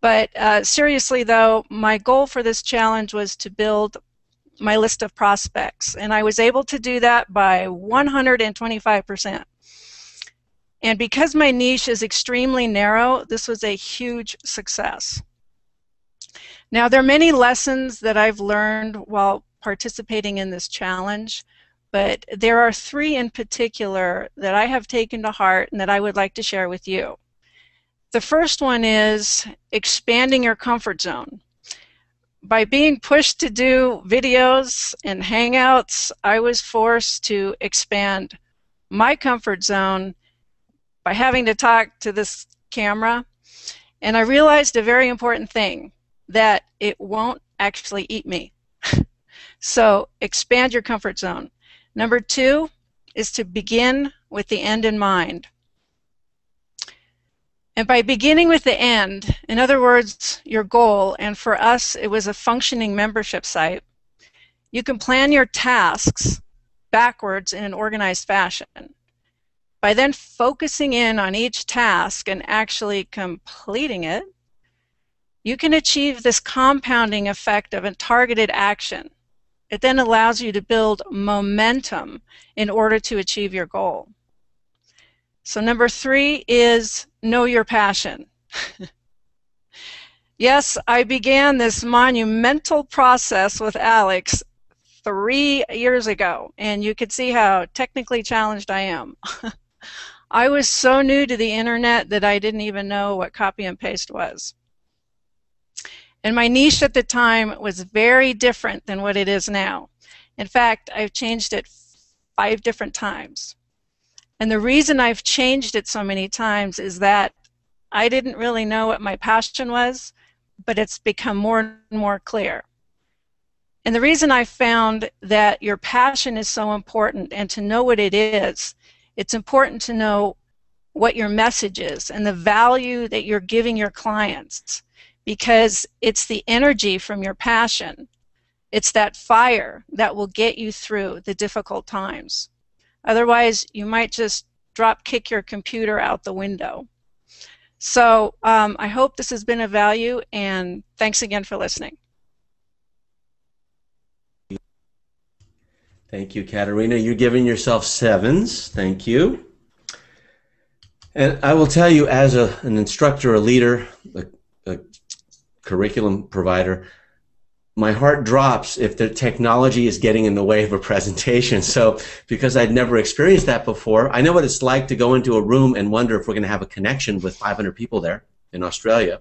But seriously though, my goal for this challenge was to build my list of prospects, and I was able to do that by 125%. And because my niche is extremely narrow, this was a huge success. Now, there are many lessons that I've learned while participating in this challenge, but there are 3 in particular that I have taken to heart and that I would like to share with you. The first one is expanding your comfort zone. By being pushed to do videos and Hangouts, I was forced to expand my comfort zone by having to talk to this camera, and I realized a very important thing, that it won't actually eat me. So expand your comfort zone. Number 2 is to begin with the end in mind. And by beginning with the end, in other words, your goal, and for us it was a functioning membership site, you can plan your tasks backwards in an organized fashion. By then focusing in on each task and actually completing it, you can achieve this compounding effect of a targeted action. It then allows you to build momentum in order to achieve your goal. So number 3 is know your passion. Yes, I began this monumental process with Alex 3 years ago, and you could see how technically challenged I am. I was so new to the internet that I didn't even know what copy and paste was. And my niche at the time was very different than what it is now. In fact, I've changed it 5 different times. And the reason I've changed it so many times is that I didn't really know what my passion was, but it's become more and more clear. And the reason I found that your passion is so important and to know what it is, it's important to know what your message is and the value that you're giving your clients, because it's the energy from your passion. It's that fire that will get you through the difficult times. Otherwise, you might just drop kick your computer out the window. So I hope this has been of value, and thanks again for listening. Thank you, Katerina. You're giving yourself 7s. Thank you. And I will tell you, as an instructor, a leader, a curriculum provider, my heart drops if the technology is getting in the way of a presentation. So because I'd never experienced that before, I know what it's like to go into a room and wonder if we're going to have a connection with 500 people there in Australia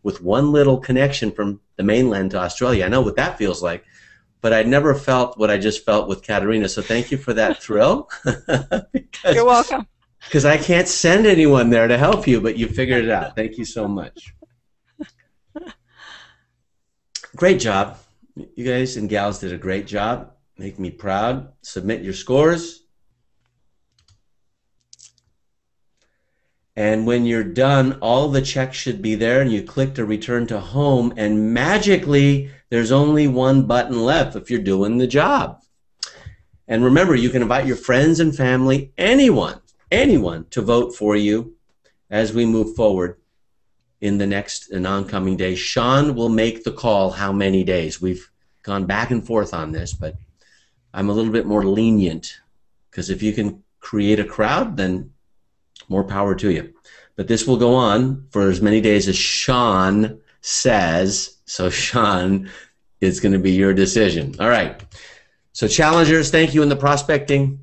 with one little connection from the mainland to Australia. I know what that feels like, but I'd never felt what I just felt with Katerina. So thank you for that thrill. You're welcome. Because I can't send anyone there to help you, but you figured it out. Thank you so much. Great job. You guys and gals did a great job. Make me proud. Submit your scores. And when you're done, all the checks should be there, and you click to return to home, and magically there's only one button left if you're doing the job. And remember, you can invite your friends and family, anyone to vote for you as we move forward in the next and oncoming days. Sean will make the call how many days. We've gone back and forth on this, but I'm a little bit more lenient, because if you can create a crowd, then more power to you. But this will go on for as many days as Sean says. So Sean, it's going to be your decision. All right. So challengers, thank you in the prospecting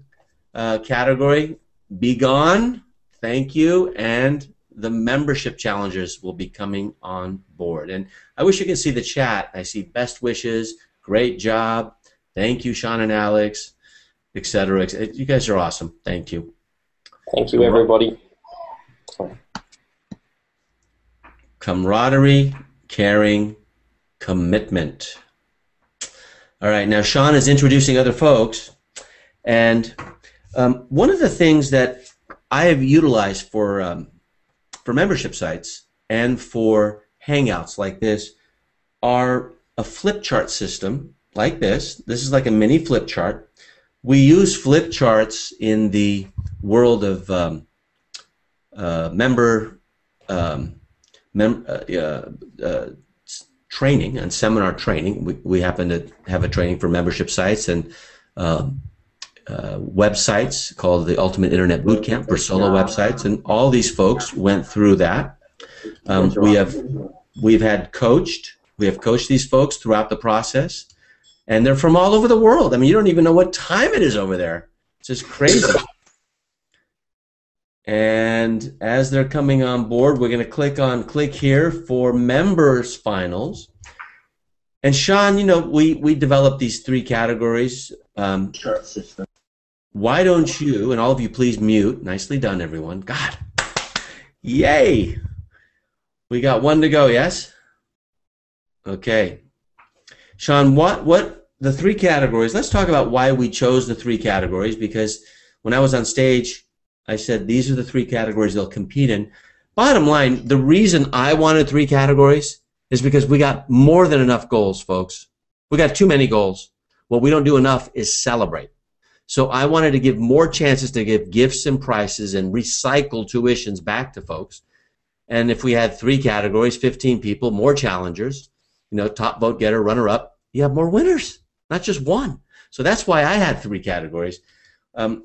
category. Be gone. Thank you. And the membership challengers will be coming on board. And I wish you could see the chat. I see best wishes, great job, thank you, Sean and Alex, etc. You guys are awesome. Thank you. Thank you, everybody. Camaraderie, caring, commitment. All right, now Sean is introducing other folks, and one of the things that I have utilized for membership sites and for Hangouts like this are a flip chart system like this. This is like a mini flip chart. We use flip charts in the world of training and seminar training. We happen to have a training for membership sites and websites called the Ultimate Internet Bootcamp for solo websites, and all these folks went through that. We have coached these folks throughout the process, and they're from all over the world. I mean, you don't even know what time it is over there. It's just crazy. And as they're coming on board, we're going to click here for members finals. And Sean, you know, we developed these 3 categories. Chart system. Why don't you, and all of you please mute. Nicely done, everyone. God. Yay. We got 1 to go, yes? Okay. Sean, what the 3 categories, let's talk about why we chose the 3 categories, because when I was on stage, I said these are the 3 categories they'll compete in. Bottom line, the reason I wanted 3 categories is because we got more than enough goals, folks. We got too many goals. What we don't do enough is celebrate. So I wanted to give more chances to give gifts and prices and recycle tuitions back to folks. And if we had 3 categories, 15 people, more challengers, you know, top vote getter, runner up, you have more winners, not just 1. So that's why I had 3 categories.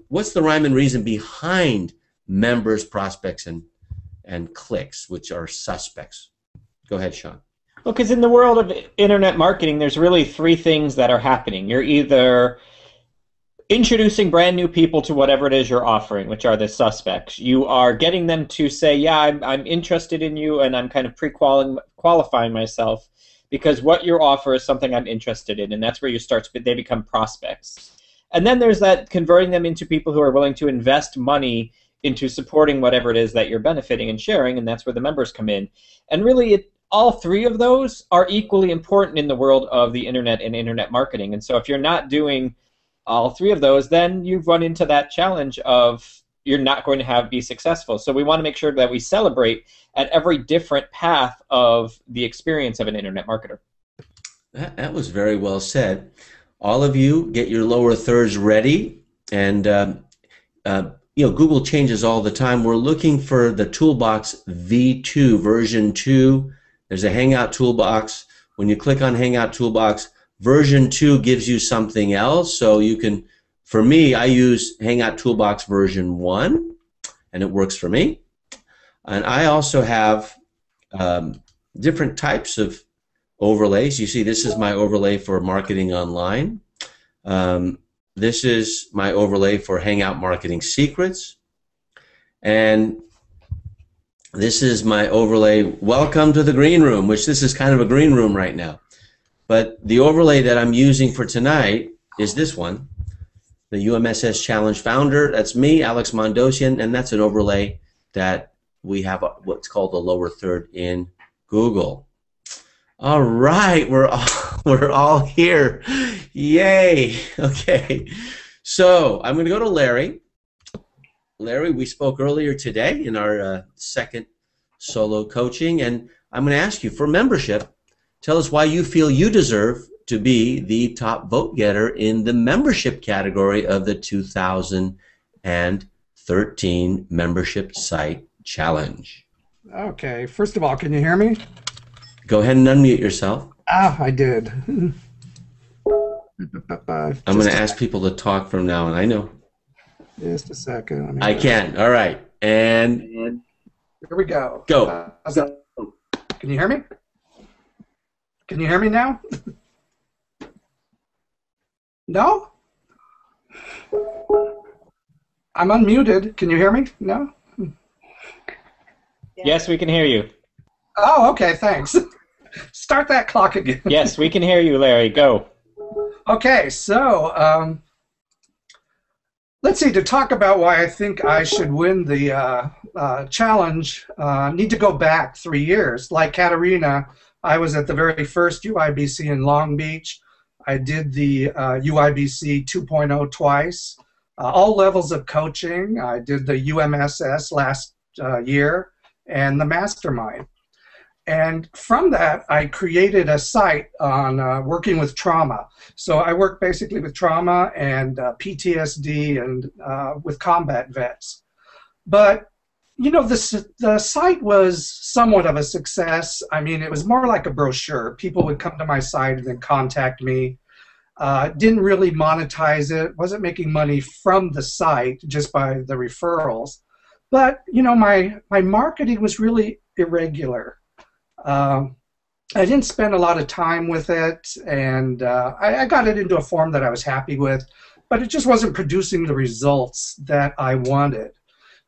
What's the rhyme and reason behind members, prospects, and clicks, which are suspects? Go ahead, Sean. Well, because in the world of internet marketing, there's really three things that are happening. You're either introducing brand new people to whatever it is you're offering, which are the suspects. You are getting them to say, yeah, I'm interested in you, and I'm kind of pre-qualifying myself because what you offer is something I'm interested in, and that's where you start, they become prospects. And then there's that converting them into people who are willing to invest money into supporting whatever it is that you're benefiting and sharing, and that's where the members come in. And really, all three of those are equally important in the world of the internet and internet marketing. And so if you're not doing all three of those, then you've run into that challenge of you're not going to be successful. So we want to make sure that we celebrate at every different path of the experience of an internet marketer. That was very well said. All of you get your lower thirds ready, and Google changes all the time. We're looking for the toolbox V2, version 2. There's a Hangout toolbox. When you click on Hangout toolbox, version 2 gives you something else. So you can, for me, I use Hangout toolbox version 1, and it works for me. And I also have different types of overlays. You see, this is my overlay for marketing online. This is my overlay for Hangout Marketing Secrets. And this is my overlay, Welcome to the Green Room, which this is kind of a green room right now. But the overlay that I'm using for tonight is this one, the UMSS Challenge Founder. That's me, Alex Mondosian, and that's an overlay that we have what's called the lower third in Google. All right, we're all here. Yay. Okay. So I'm going to go to Larry. Larry, we spoke earlier today in our second solo coaching, and I'm going to ask you for membership. Tell us why you feel you deserve to be the top vote getter in the membership category of the 2013 Membership Site Challenge. Okay, first of all, can you hear me? Go ahead and unmute yourself. Ah, I did. I'm going to ask people to talk from now on. I know. Just a second. I can. All right. And here we go. Go. Can you hear me? Can you hear me now? No? I'm unmuted. Can you hear me? No? Yes, we can hear you. Oh, okay, thanks. Start that clock again. Yes, we can hear you, Larry. Go. Okay, so let's see, to talk about why I think I should win the challenge, need to go back 3 years. Like Katerina, I was at the very first UIBC in Long Beach. I did the UIBC 2.0 twice, all levels of coaching. I did the UMSS last year and the Mastermind. And from that, I created a site on working with trauma. So I work basically with trauma and PTSD and with combat vets. But, you know, the site was somewhat of a success. I mean, it was more like a brochure. People would come to my site and then contact me. Didn't really monetize it. Wasn't making money from the site, just by the referrals. But, you know, my marketing was really irregular. I didn't spend a lot of time with it, and I got it into a form that I was happy with, but it just wasn't producing the results that I wanted.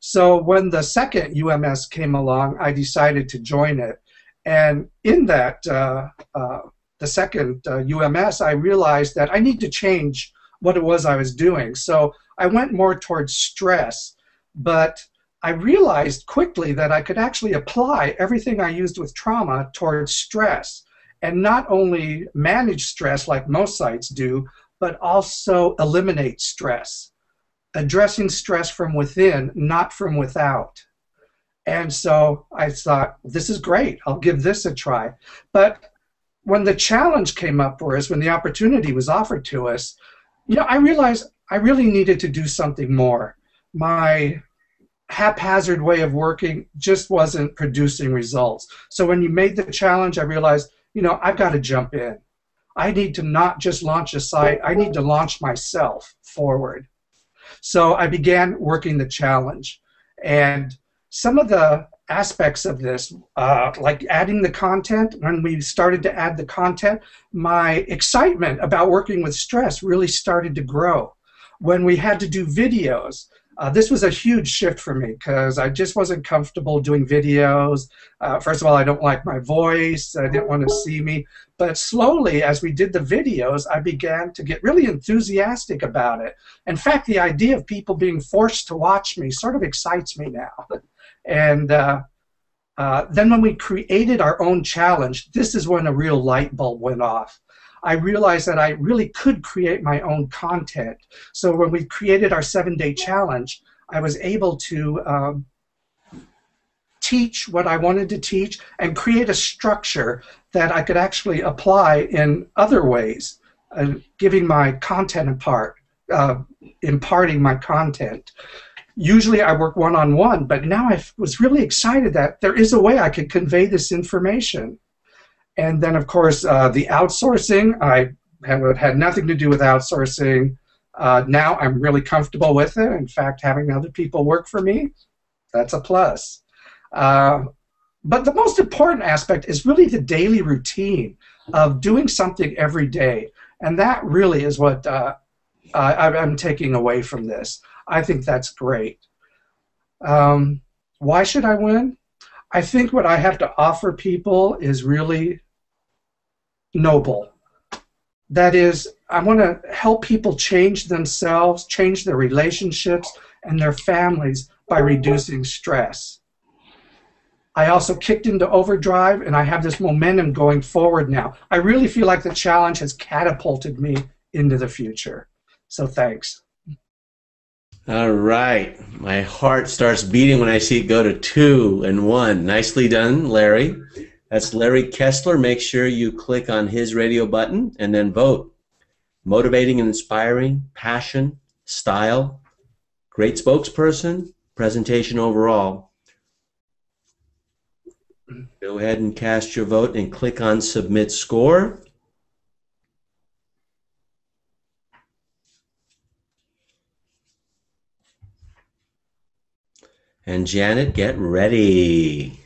So when the second UMS came along, I decided to join it. And in that, the second UMS, I realized that I need to change what it was I was doing. So I went more towards stress, but I realized quickly that I could actually apply everything I used with trauma towards stress, and not only manage stress like most sites do, but also eliminate stress, addressing stress from within, not from without. And so I thought, this is great, I'll give this a try. But when the challenge came up for us, when the opportunity was offered to us, you know, I realized I really needed to do something more. My haphazard way of working just wasn't producing results. So when you made the challenge, I realized, you know, I've got to jump in. I need to not just launch a site, I need to launch myself forward. So I began working the challenge. And some of the aspects of this, like adding the content. When we started to add the content, my excitement about working with stress really started to grow. When we had to do videos, this was a huge shift for me because I just wasn't comfortable doing videos. First of all, I don't like my voice. I didn't want to see me. But slowly, as we did the videos, I began to get really enthusiastic about it. In fact, the idea of people being forced to watch me sort of excites me now. And then when we created our own challenge, this is when a real light bulb went off. I realized that I really could create my own content. So when we created our 7-day challenge, I was able to teach what I wanted to teach and create a structure that I could actually apply in other ways, giving my content apart, imparting my content. Usually I work one-on-one, but now I was really excited that there is a way I could convey this information. And then, of course, the outsourcing, I had nothing to do with outsourcing. Now I'm really comfortable with it. In fact, having other people work for me, that's a plus. But the most important aspect is really the daily routine of doing something every day. And that really is what I'm taking away from this. I think that's great. Why should I win? I think what I have to offer people is really noble. That is, I want to help people change themselves, change their relationships and their families by reducing stress. I also kicked into overdrive, and I have this momentum going forward now. I really feel like the challenge has catapulted me into the future. So thanks. All right. My heart starts beating when I see it go to 2 and 1. Nicely done, Larry. That's Larry Kessler. Make sure you click on his radio button and then vote. Motivating and inspiring, passion, style, great spokesperson, presentation overall. Go ahead and cast your vote and click on Submit Score. And Janet, get ready.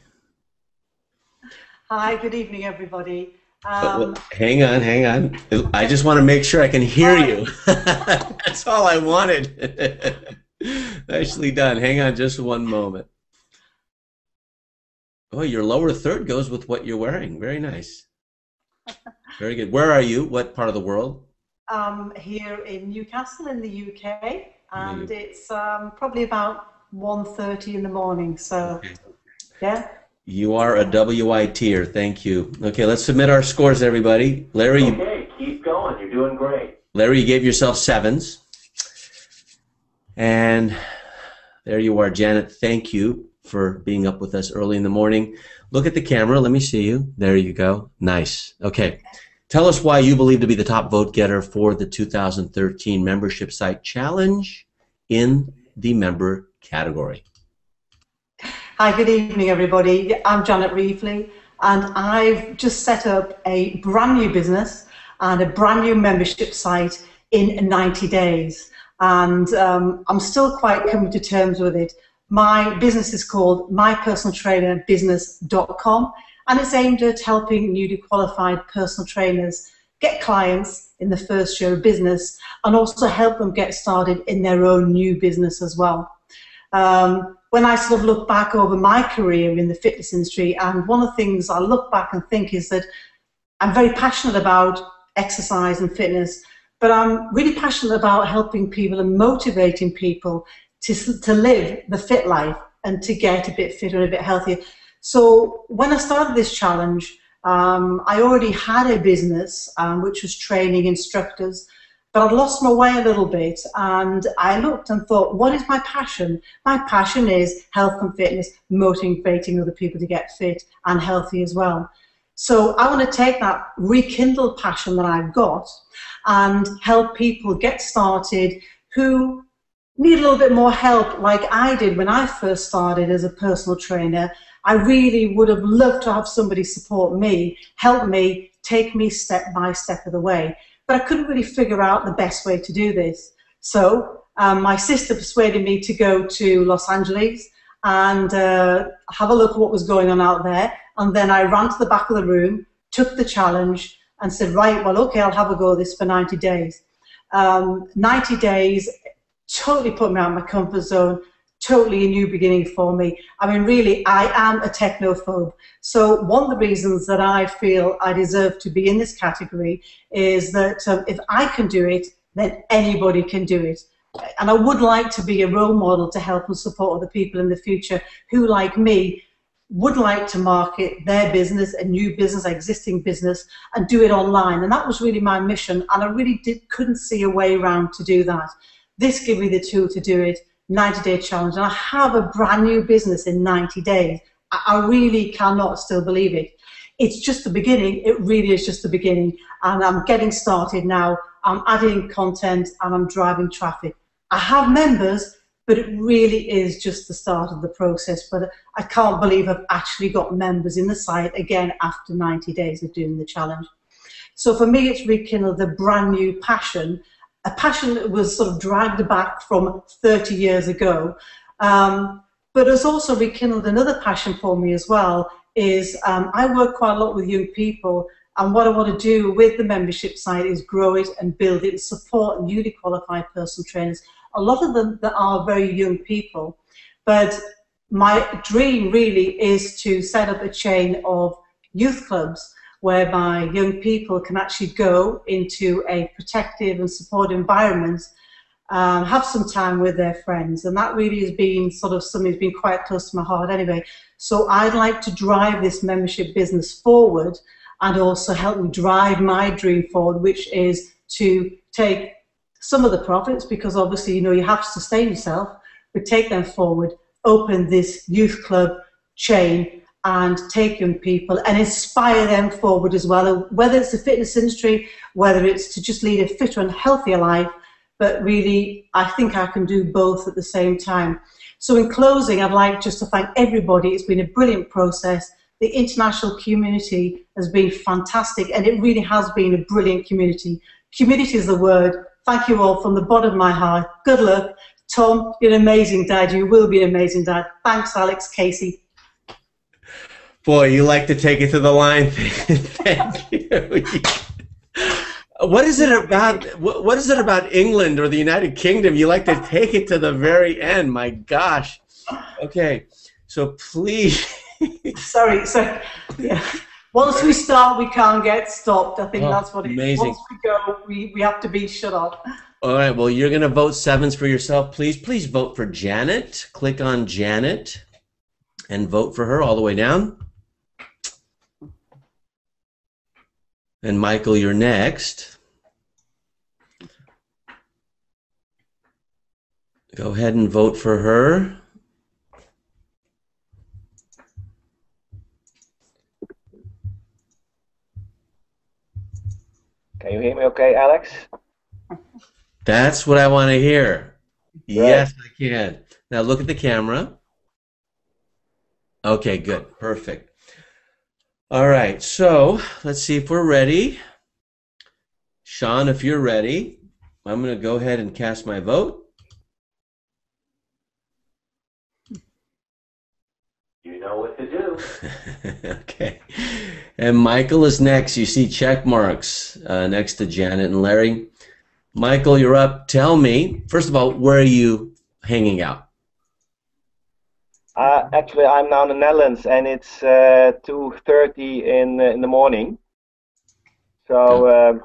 Hi, good evening, everybody. Hang on. I just want to make sure I can hear you. That's all I wanted. Nicely done. Hang on just one moment. Oh, your lower third goes with what you're wearing. Very nice. Very good. Where are you? What part of the world? Here in Newcastle in the UK, and it's probably about 1:30 in the morning, so okay. Yeah. You are a WITer. Thank you. Okay, let's submit our scores, everybody. Larry. Okay, keep going. You're doing great. Larry, you gave yourself 7s. And there you are, Janet. Thank you for being up with us early in the morning. Look at the camera. Let me see you. There you go. Nice. Okay. Tell us why you believe to be the top vote getter for the 2013 Membership Site Challenge in the member category. Hi, good evening, everybody. I'm Janet Reevely, and I've just set up a brand new business and a brand new membership site in 90 days. And I'm still quite coming to terms with it. My business is called mypersonaltrainerbusiness.com, and it's aimed at helping newly qualified personal trainers get clients in the first year of business and also help them get started in their own new business as well. When I sort of look back over my career in the fitness industry, and one of the things I look back and think is that I'm very passionate about exercise and fitness, but I'm really passionate about helping people and motivating people to live the fit life and to get a bit fitter and a bit healthier. So when I started this challenge, I already had a business which was training instructors, but I'd lost my way a little bit, and I looked and thought, what is my passion? My passion is health and fitness, motivating other people to get fit and healthy as well. So I want to take that rekindled passion that I've got and help people get started who need a little bit more help like I did when I first started as a personal trainer. I really would have loved to have somebody support me, help me, take me step by step of the way. But I couldn't really figure out the best way to do this. So my sister persuaded me to go to Los Angeles and have a look at what was going on out there. And then I ran to the back of the room, took the challenge, and said, right, well, okay, I'll have a go at this for 90 days. 90 days totally put me out of my comfort zone, totally a new beginning for me. I mean, really, I am a technophobe. So one of the reasons that I feel I deserve to be in this category is that if I can do it, then anybody can do it. And I would like to be a role model to help and support other people in the future who, like me, would like to market their business, a new business, existing business, and do it online. And that was really my mission, and I really couldn't see a way around to do that. This gave me the tool to do it, 90-day challenge, and I have a brand new business in 90 days. I really cannot still believe it. It's just the beginning. It really is just the beginning, and I'm getting started now. I'm adding content and I'm driving traffic. I have members, but it really is just the start of the process. But I can't believe I've actually got members in the site again after 90 days of doing the challenge. So for me, it's rekindled a brand new passion, a passion that was sort of dragged back from 30 years ago. But it's also rekindled another passion for me as well, is I work quite a lot with young people, and what I want to do with the membership site is grow it and build it and support newly qualified personal trainers. A lot of them that are very young people, but my dream really is to set up a chain of youth clubs whereby young people can actually go into a protective and supportive environment, have some time with their friends, and that really has been sort of something that's been quite close to my heart anyway. So I'd like to drive this membership business forward and also help them drive my dream forward, which is to take some of the profits, because obviously, you know, you have to sustain yourself, but take them forward, open this youth club chain and take young people and inspire them forward as well, whether it's the fitness industry, whether it's to just lead a fitter and healthier life. But really, I think I can do both at the same time. So in closing, I'd like just to thank everybody. It's been a brilliant process. The international community has been fantastic, and it really has been a brilliant community. Community is the word. Thank you all from the bottom of my heart. Good luck. Tom, you're an amazing dad. You will be an amazing dad. Thanks, Alex, Casey. Boy, you like to take it to the line. Thank you. What is it about? What is it about England or the United Kingdom? You like to take it to the very end. My gosh. Okay, so please. Sorry. Yeah. Once we start, we can't get stopped. I think that's what it is. Amazing. Once we go, we have to be shut up. All right. Well, you're going to vote sevens for yourself. Please vote for Janet. Click on Janet and vote for her all the way down. And Michael, you're next. Go ahead and vote for her. Can you hear me okay, Alex? That's what I want to hear. Yes, I can. Now look at the camera. Okay, good. Perfect. All right, so let's see if we're ready. Sean, if you're ready, I'm going to go ahead and cast my vote. You know what to do. Okay. And Michael is next. You see check marks next to Janet and Larry. Michael, you're up. Tell me, first of all, where are you hanging out? Actually, I'm now in the Netherlands, and it's 2:30 in the morning, so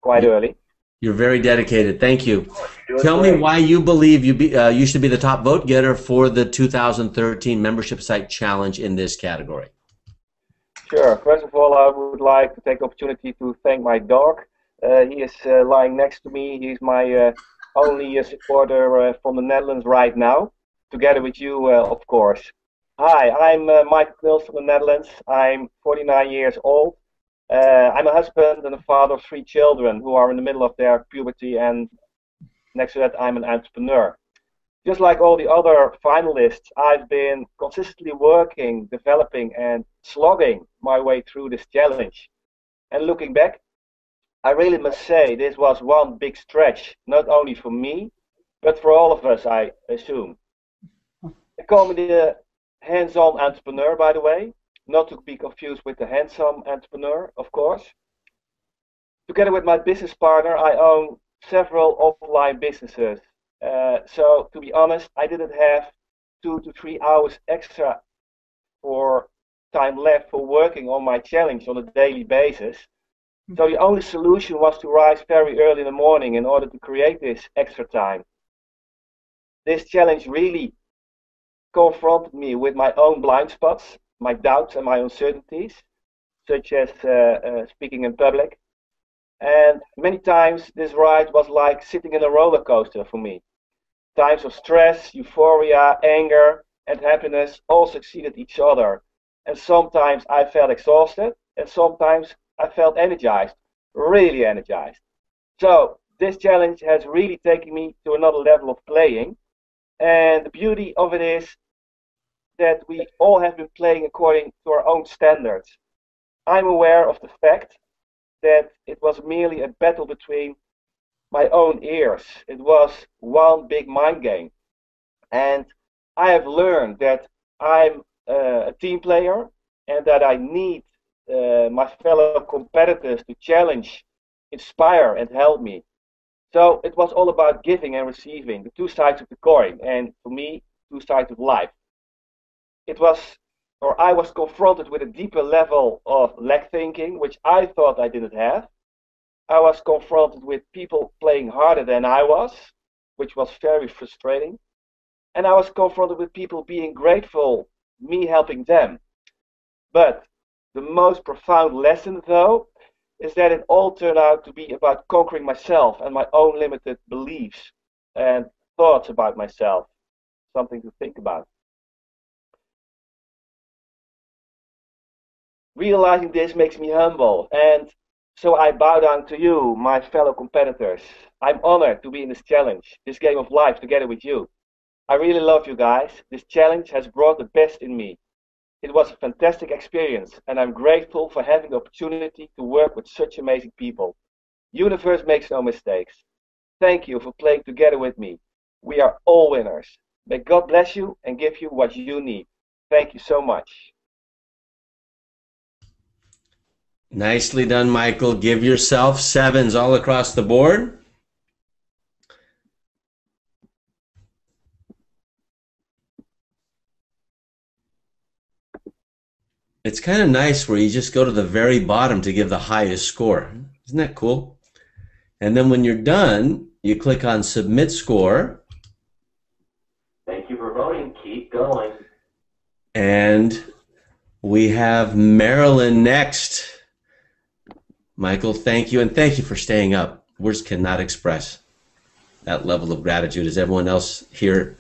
quite early. You're very dedicated. Thank you. Tell me why you believe you should be the top vote getter for the 2013 Membership Site Challenge in this category. Sure. First of all, I would like to take the opportunity to thank my dog. He is lying next to me. He's my only supporter from the Netherlands right now, together with you, of course. Hi, I'm Michael Knils from the Netherlands. I'm 49 years old. I'm a husband and a father of 3 children who are in the middle of their puberty, and next to that, I'm an entrepreneur. Just like all the other finalists, I've been consistently working, developing, and slogging my way through this challenge. And looking back, I really must say this was one big stretch, not only for me, but for all of us, I assume. The call me the hands-on entrepreneur, by the way, not to be confused with the handsome entrepreneur, of course. Together with my business partner, I own several offline businesses. So to be honest, I didn't have 2 to 3 hours extra for time left for working on my challenge on a daily basis. So the only solution was to rise very early in the morning in order to create this extra time. This challenge really confronted me with my own blind spots, my doubts and my uncertainties, such as speaking in public. And many times this ride was like sitting in a roller coaster for me. Times of stress, euphoria, anger, and happiness all succeeded each other. And sometimes I felt exhausted, and sometimes I felt energized, really energized. So this challenge has really taken me to another level of playing. And the beauty of it is that we all have been playing according to our own standards. I'm aware of the fact that it was merely a battle between my own ears. It was one big mind game. And I have learned that I'm a team player and that I need my fellow competitors to challenge, inspire, and help me. So it was all about giving and receiving, the two sides of the coin, and for me, two sides of life. I was confronted with a deeper level of lack thinking, which I thought I didn't have. I was confronted with people playing harder than I was, which was very frustrating. And I was confronted with people being grateful, me helping them. But the most profound lesson, though, is that it all turned out to be about conquering myself and my own limited beliefs and thoughts about myself. Something to think about. Realizing this makes me humble, and so I bow down to you, my fellow competitors. I'm honored to be in this challenge, this game of life together with you. I really love you guys. This challenge has brought the best in me. It was a fantastic experience, and I'm grateful for having the opportunity to work with such amazing people. Universe makes no mistakes. Thank you for playing together with me. We are all winners. May God bless you and give you what you need. Thank you so much. Nicely done, Michael. Give yourself 7s all across the board. It's kind of nice where you just go to the very bottom to give the highest score. Isn't that cool? And then when you're done, you click on Submit Score. Thank you for voting. Keep going. And we have Marilyn next. Michael, thank you, and thank you for staying up. Words cannot express that level of gratitude as everyone else here,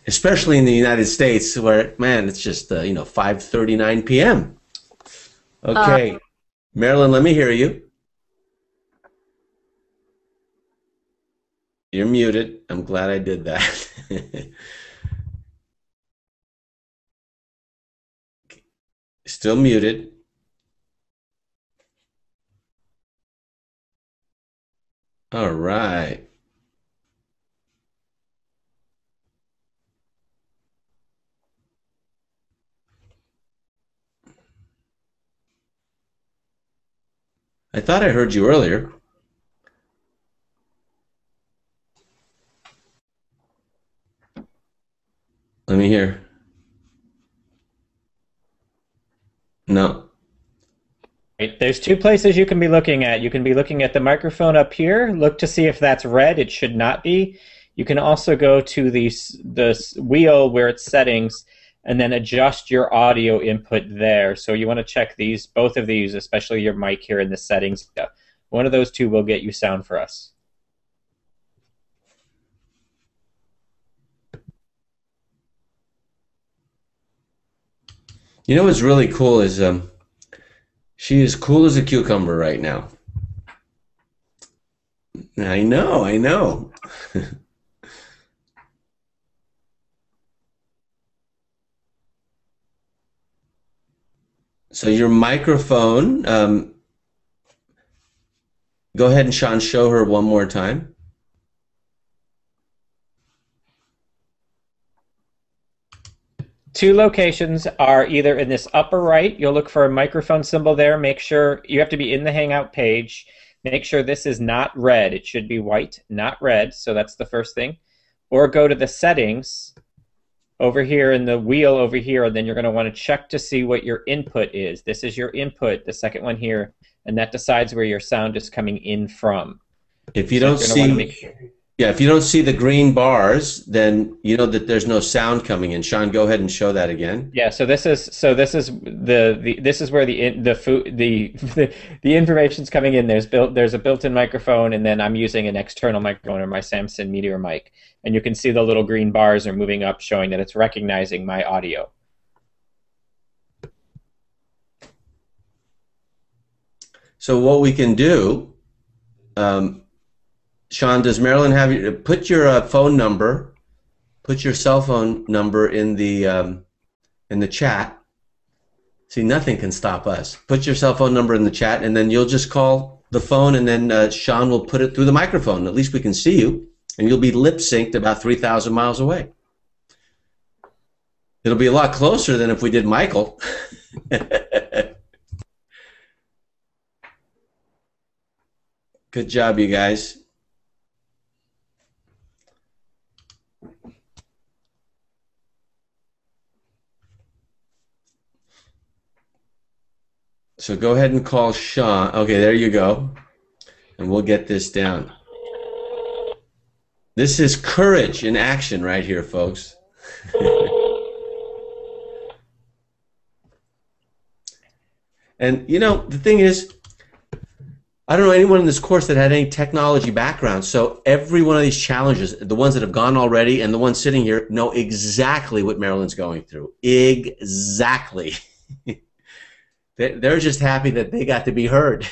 especially in the United States, where, man, it's just, 5:39 p.m. Okay. Marilyn, let me hear you. You're muted. I'm glad I did that. Still muted. All right. I thought I heard you earlier. Let me hear. No. There's two places you can be looking at. You can be looking at the microphone up here. Look to see if that's red. It should not be. You can also go to the wheel where it's settings and then adjust your audio input there. So you want to check these, both of these, especially your mic here in the settings. One of those two will get you sound for us. You know what's really cool is she is cool as a cucumber right now. I know, I know. So your microphone, go ahead and Sean, show her one more time. two locations are either in this upper right. You'll look for a microphone symbol there. Make sure you have to be in the Hangout page. Make sure this is not red. It should be white, not red. So that's the first thing. Or go to the settings over here in the wheel over here, and then you're going to want to check to see what your input is. This is your input, the second one here, and that decides where your sound is coming in from. If you don't see, yeah, if you don't see the green bars, then you know that there's no sound coming in. Sean, go ahead and show that again. Yeah, so this is where the information's coming in. There's a built-in microphone, and then I'm using an external microphone or my Samson Meteor mic, and you can see the little green bars are moving up, showing that it's recognizing my audio. So what we can do. Sean, does Marilyn have you put your phone number, put your cell phone number in the chat? See, nothing can stop us. Put your cell phone number in the chat, and then you'll just call the phone, and then Sean will put it through the microphone. At least we can see you, and you'll be lip synced about 3,000 miles away. It'll be a lot closer than if we did Michael. Good job, you guys. So go ahead and call Sean. Okay, there you go. And we'll get this down. This is courage in action right here, folks. And, you know, the thing is, I don't know anyone in this course that had any technology background, so every one of these challenges, the ones that have gone already and the ones sitting here, know exactly what Marilyn's going through. Exactly. They're just happy that they got to be heard.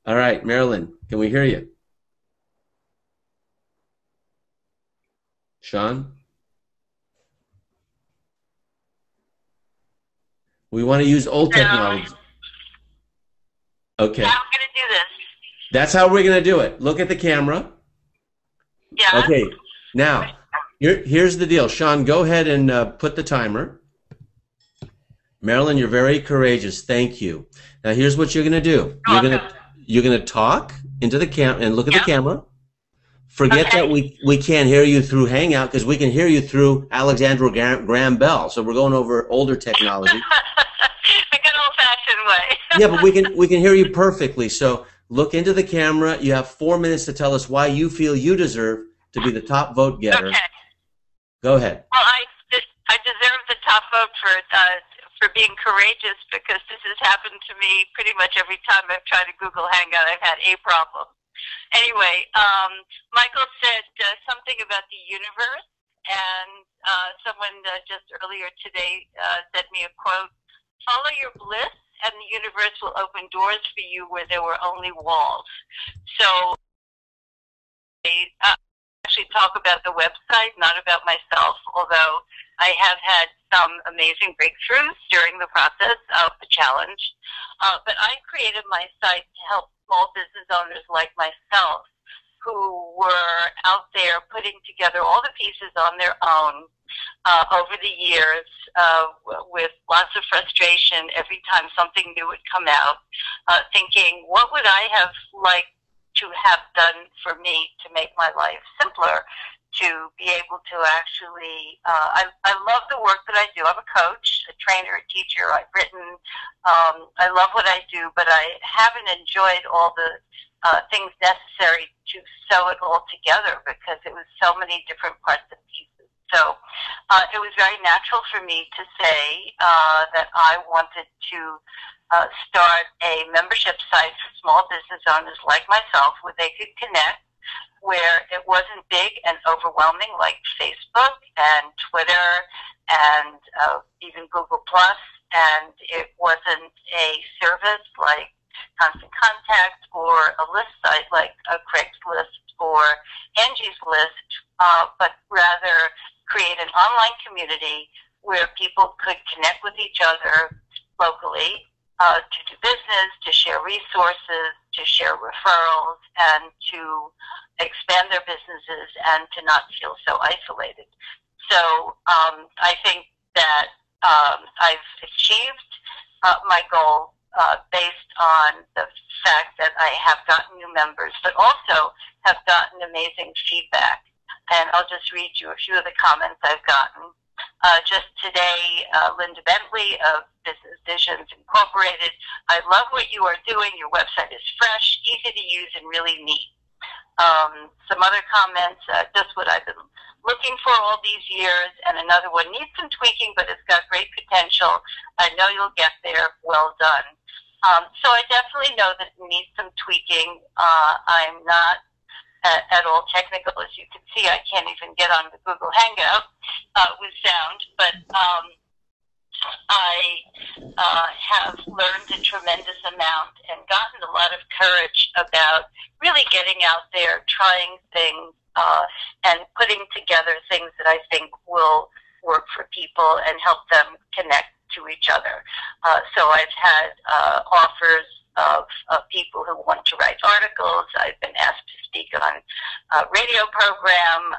All right, Marilyn, can we hear you? Sean? We want to use old technology. Okay. How am I going to do this? That's how we're going to do it. Look at the camera. Yeah. Okay. Now, here's the deal. Sean, go ahead and put the timer. Marilyn, you're very courageous. Thank you. Now, here's what you're going to do. You're going to talk into the camera and look at the camera. Forget that we can't hear you through Hangout because we can hear you through Alexandra Graham Bell. So we're going over older technology. The good old-fashioned way. Yeah, but we can hear you perfectly. So look into the camera. You have 4 minutes to tell us why you feel you deserve to be the top vote getter. Okay. Go ahead. Well, I deserve the top vote for being courageous because this has happened to me pretty much every time I've tried to Google Hangout. I've had a problem. Anyway, Michael said something about the universe, and someone just earlier today sent me a quote, "Follow your bliss and the universe will open doors for you where there were only walls." So I actually talk about the website, not about myself, although I have had some amazing breakthroughs during the process of the challenge. But I created my site to help small business owners like myself who were out there putting together all the pieces on their own over the years with lots of frustration every time something new would come out, thinking, what would I have liked to have done for me to make my life simpler, to be able to actually, I love the work that I do. I'm a coach, a trainer, a teacher. I've written, I love what I do, but I haven't enjoyed all the things necessary to sew it all together because it was so many different parts and pieces. So it was very natural for me to say that I wanted to start a membership site for small business owners like myself where they could connect, where it wasn't big and overwhelming like Facebook and Twitter and even Google Plus, and it wasn't a service like Constant Contact or a list site like Craigslist or Angie's List, but rather create an online community where people could connect with each other locally, to do business, to share resources, to share referrals, and to expand their businesses and to not feel so isolated. So I think that I've achieved my goal based on the fact that I have gotten new members, but also have gotten amazing feedback. And I'll just read you a few of the comments I've gotten. Just today, Linda Bentley of Business Visions Incorporated. I love what you are doing. Your website is fresh, easy to use, and really neat. Some other comments, just what I've been looking for all these years, and another one needs some tweaking, but it's got great potential. I know you'll get there. Well done. So I definitely know that it needs some tweaking. I'm not at all technical. As you can see, I can't even get on the Google Hangout with sound, but I have learned a tremendous amount and gotten a lot of courage about really getting out there, trying things, and putting together things that I think will work for people and help them connect to each other. So I've had offers of people who want to write articles. I've been asked to speak on a radio program.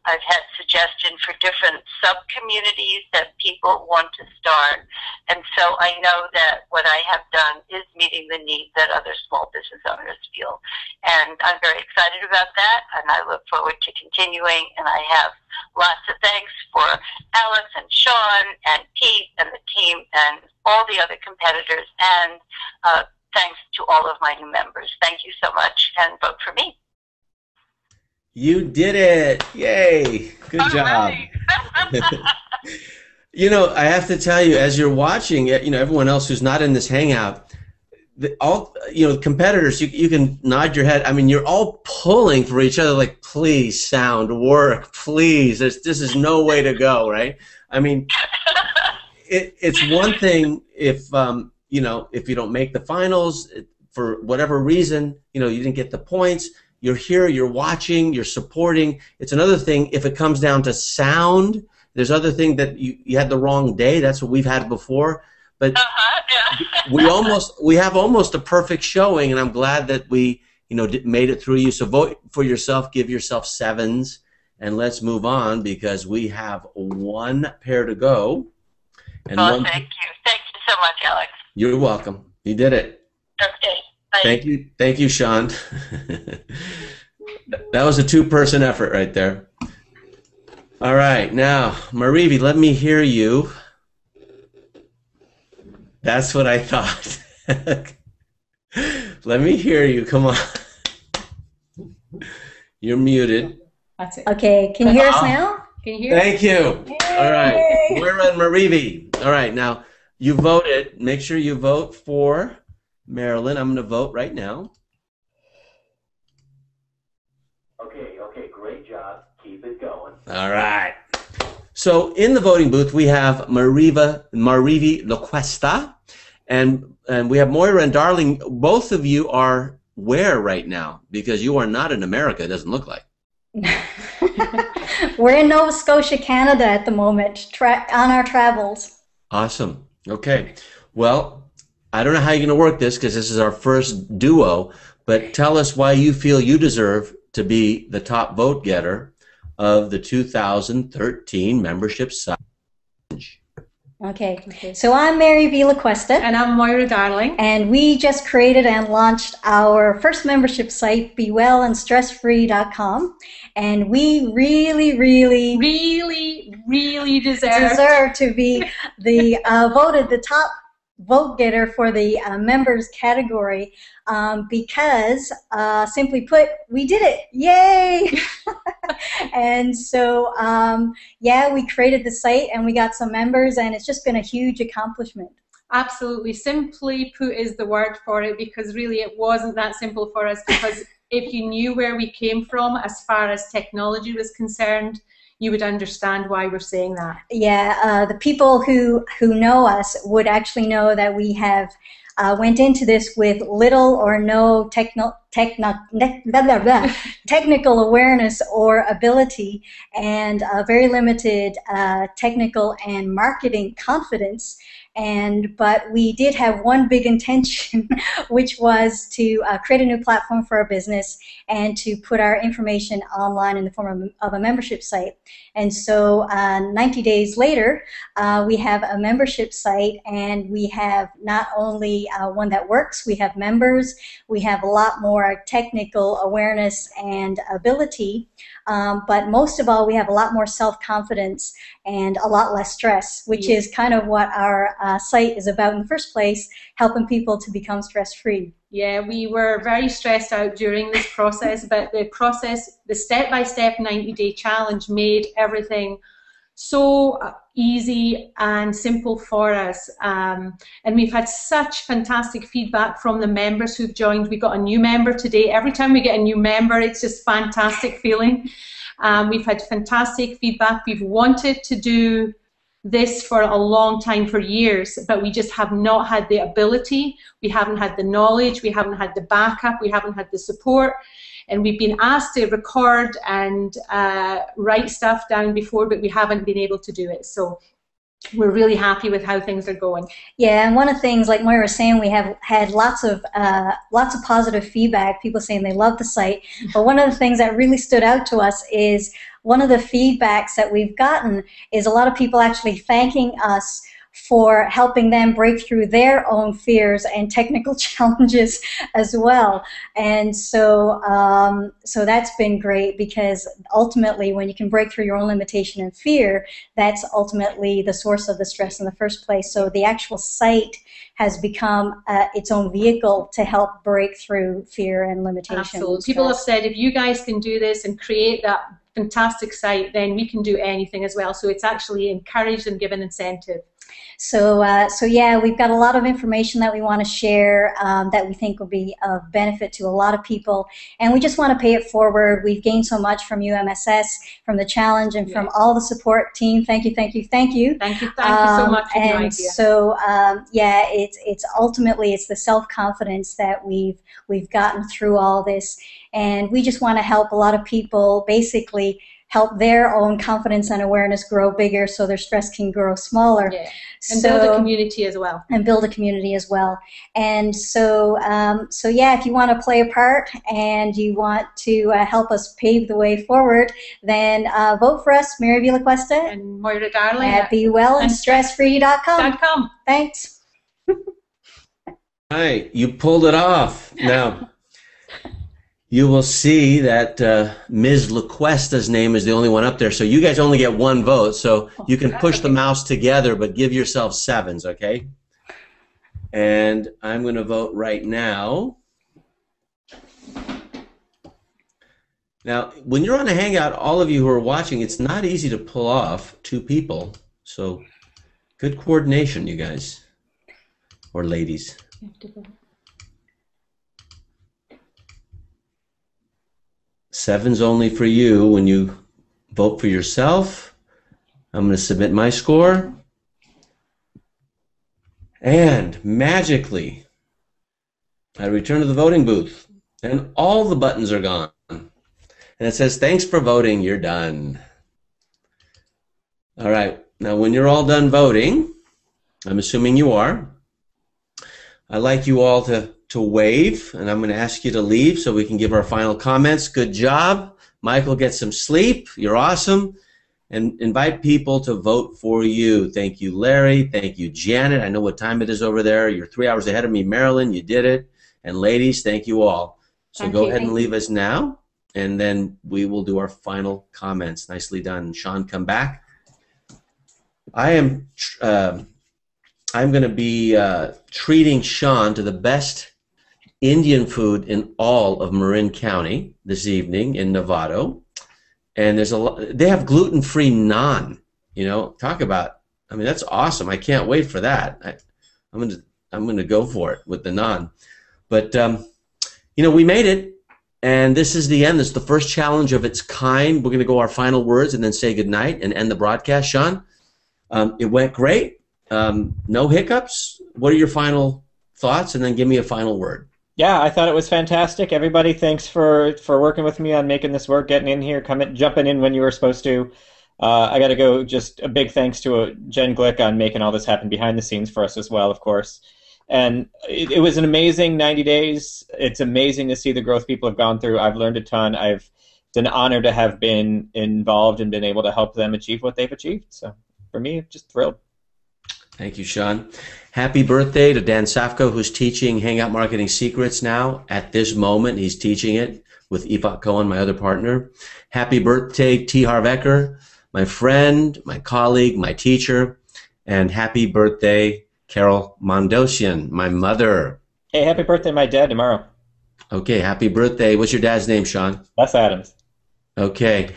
I've had suggestion for different sub-communities that people want to start. And so I know that what I have done is meeting the needs that other small business owners feel. And I'm very excited about that, and I look forward to continuing. And I have lots of thanks for Alex and Sean and Pete and the team and all the other competitors. And thanks to all of my new members. Thank you so much, and vote for me. You did it! Yay! Good job. You know, I have to tell you, as you're watching it, you know, everyone else who's not in this hangout, all competitors, you can nod your head. I mean, you're all pulling for each other, like, please, sound, work, please. This is no way to go, right? I mean, it's one thing if you know, if you don't make the finals for whatever reason, you know, you didn't get the points. You're here, you're watching, you're supporting. It's another thing if it comes down to sound. There's other thing that you had the wrong day. That's what we've had before. But we have almost a perfect showing, and I'm glad that we made it through you. So vote for yourself, give yourself 7s, and let's move on because we have one pair to go. And thank you. Thank you so much, Alex. You're welcome. You did it. Okay. Bye. Thank you, Sean. That was a 2-person effort right there. All right, now, Marivi, let me hear you. That's what I thought. Let me hear you. Come on. You're muted. That's it. Okay, can you hear us now? Can you hear? Thank you. Yay! All right, we're on Marivi. All right, now you voted. Make sure you vote for Marilyn. I'm going to vote right now. Okay, great job. Keep it going. All right. So in the voting booth, we have Marivi Locuesta, and we have Moira and Darling. Both of you are where right now? Because you are not in America, it doesn't look like. We're in Nova Scotia, Canada at the moment, on our travels. Awesome. Okay. Well, I don't know how you're going to work this because this is our first duo, but tell us why you feel you deserve to be the top vote getter of the 2013 membership challenge. Okay, so I'm Mary V. Lacuesta. And I'm Moira Darling. And we just created and launched our first membership site, bewellandstressfree.com. And we really deserve to be voted the top vote getter for the members category because, simply put, we did it. Yay! And so, yeah, we created the site and we got some members, and it's just been a huge accomplishment. Absolutely. Simply put is the word for it, because really it wasn't that simple for us, because if you knew where we came from as far as technology was concerned, you would understand why we're saying that. Yeah, the people who know us would actually know that we have went into this with little or no technical awareness or ability, and very limited technical and marketing confidence. But we did have one big intention, which was to create a new platform for our business and to put our information online in the form of a membership site. And so 90 days later, we have a membership site, and we have not only one that works, we have members, we have a lot more technical awareness and ability, but most of all, we have a lot more self-confidence and a lot less stress, which is kind of what our site is about in the first place, helping people to become stress-free. Yeah, we were very stressed out during this process, but the step-by-step 90-day challenge made everything so easy and simple for us. And we've had such fantastic feedback from the members who've joined. We got a new member today. Every time we get a new member, it's just fantastic feeling. We've had fantastic feedback. We've wanted to do this for a long time, for years, but we just have not had the ability. We haven't had the knowledge. We haven't had the backup. We haven't had the support. And we've been asked to record and write stuff down before, but we haven't been able to do it. So we're really happy with how things are going. Yeah, and one of the things, like Moira was saying, we have had lots of positive feedback, people saying they love the site. But one of the things that really stood out to us is one of the feedbacks that we've gotten is a lot of people actually thanking us for helping them break through their own fears and technical challenges as well. And so so that's been great, because ultimately when you can break through your own limitation and fear, that's ultimately the source of the stress in the first place. So the actual site has become its own vehicle to help break through fear and limitation. Absolutely. People have said, if you guys can do this and create that fantastic site, then we can do anything as well. So it's actually encouraged and given incentive. So yeah, we've got a lot of information that we want to share that we think will be of benefit to a lot of people, and we just want to pay it forward. We've gained so much from UMSS, from the challenge, and from all the support team. Thank you, thank you, thank you. Thank you so much for the idea. And so yeah, it's ultimately it's the self-confidence that we've gotten through all this, and we just want to help a lot of people basically help their own confidence and awareness grow bigger so their stress can grow smaller. Yeah. And build a community as well. And build a community as well. And so, so yeah, if you want to play a part and you want to help us pave the way forward, then vote for us, Mary Villacuesta and Moira Darling at bewellandstressfree.com. Thanks. Hi, you pulled it off. Now, you will see that Ms. LaQuesta's name is the only one up there, so you guys only get one vote, so you can push the mouse together, but give yourself sevens, okay? And I'm going to vote right now. Now, when you're on a Hangout, all of you who are watching, it's not easy to pull off two people, so good coordination, you guys, or ladies. Sevens only for you when you vote for yourself. I'm going to submit my score. And magically, I return to the voting booth, and all the buttons are gone. And it says, thanks for voting, you're done. All right, now when you're all done voting, I'm assuming you are, I'd like you all to wave, and I'm going to ask you to leave so we can give our final comments. Good job. Michael, get some sleep. You're awesome. And invite people to vote for you. Thank you, Larry. Thank you, Janet. I know what time it is over there. You're 3 hours ahead of me. Marilyn, you did it. And ladies, thank you all. So go ahead and leave us now, and then we will do our final comments. Nicely done. Sean, come back. I'm going to be treating Sean to the best Indian food in all of Marin County this evening in Novato, and there's a lot. They have gluten-free naan. You know, talk about. I mean, that's awesome. I can't wait for that. I'm gonna go for it with the naan. But you know, we made it, and this is the end. This is the first challenge of its kind. We're gonna go our final words and then say goodnight and end the broadcast. Sean, it went great. No hiccups. What are your final thoughts? And then give me a final word. Yeah, I thought it was fantastic. Everybody, thanks for working with me on making this work, getting in here, jumping in when you were supposed to. I got to go. Just a big thanks to Jen Glick on making all this happen behind the scenes for us as well, of course. And it was an amazing 90 days. It's amazing to see the growth people have gone through. I've learned a ton. It's an honor to have been involved and been able to help them achieve what they've achieved. So for me, just thrilled. Thank you, Sean. Happy birthday to Dan Safko, who's teaching Hangout Marketing Secrets now. At this moment, he's teaching it with Eva Cohen, my other partner. Happy birthday, T. Harvecker, my friend, my colleague, my teacher. And happy birthday, Carol Mondosian, my mother. Hey, happy birthday, my dad, tomorrow. Okay, happy birthday. What's your dad's name, Sean? Les Adams. Okay.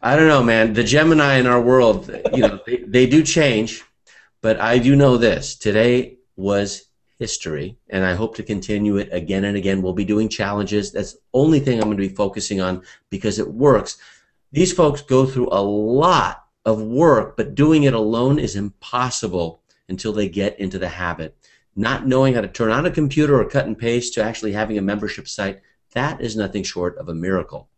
I don't know, man. The Gemini in our world, they do change. But I do know this. Today was history, and I hope to continue it again and again. We'll be doing challenges. That's the only thing I'm going to be focusing on because it works. These folks go through a lot of work, but doing it alone is impossible until they get into the habit. Not knowing how to turn on a computer or cut and paste to actually having a membership site, that is nothing short of a miracle.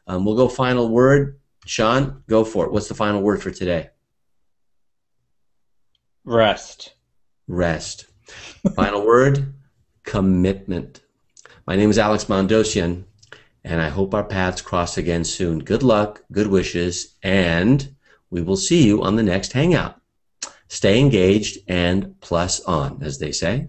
We'll go final word. Sean, go for it. What's the final word for today? Rest. Rest. Final word, commitment. My name is Alex Mondosian, and I hope our paths cross again soon. Good luck, good wishes, and we will see you on the next Hangout. Stay engaged and plus on, as they say.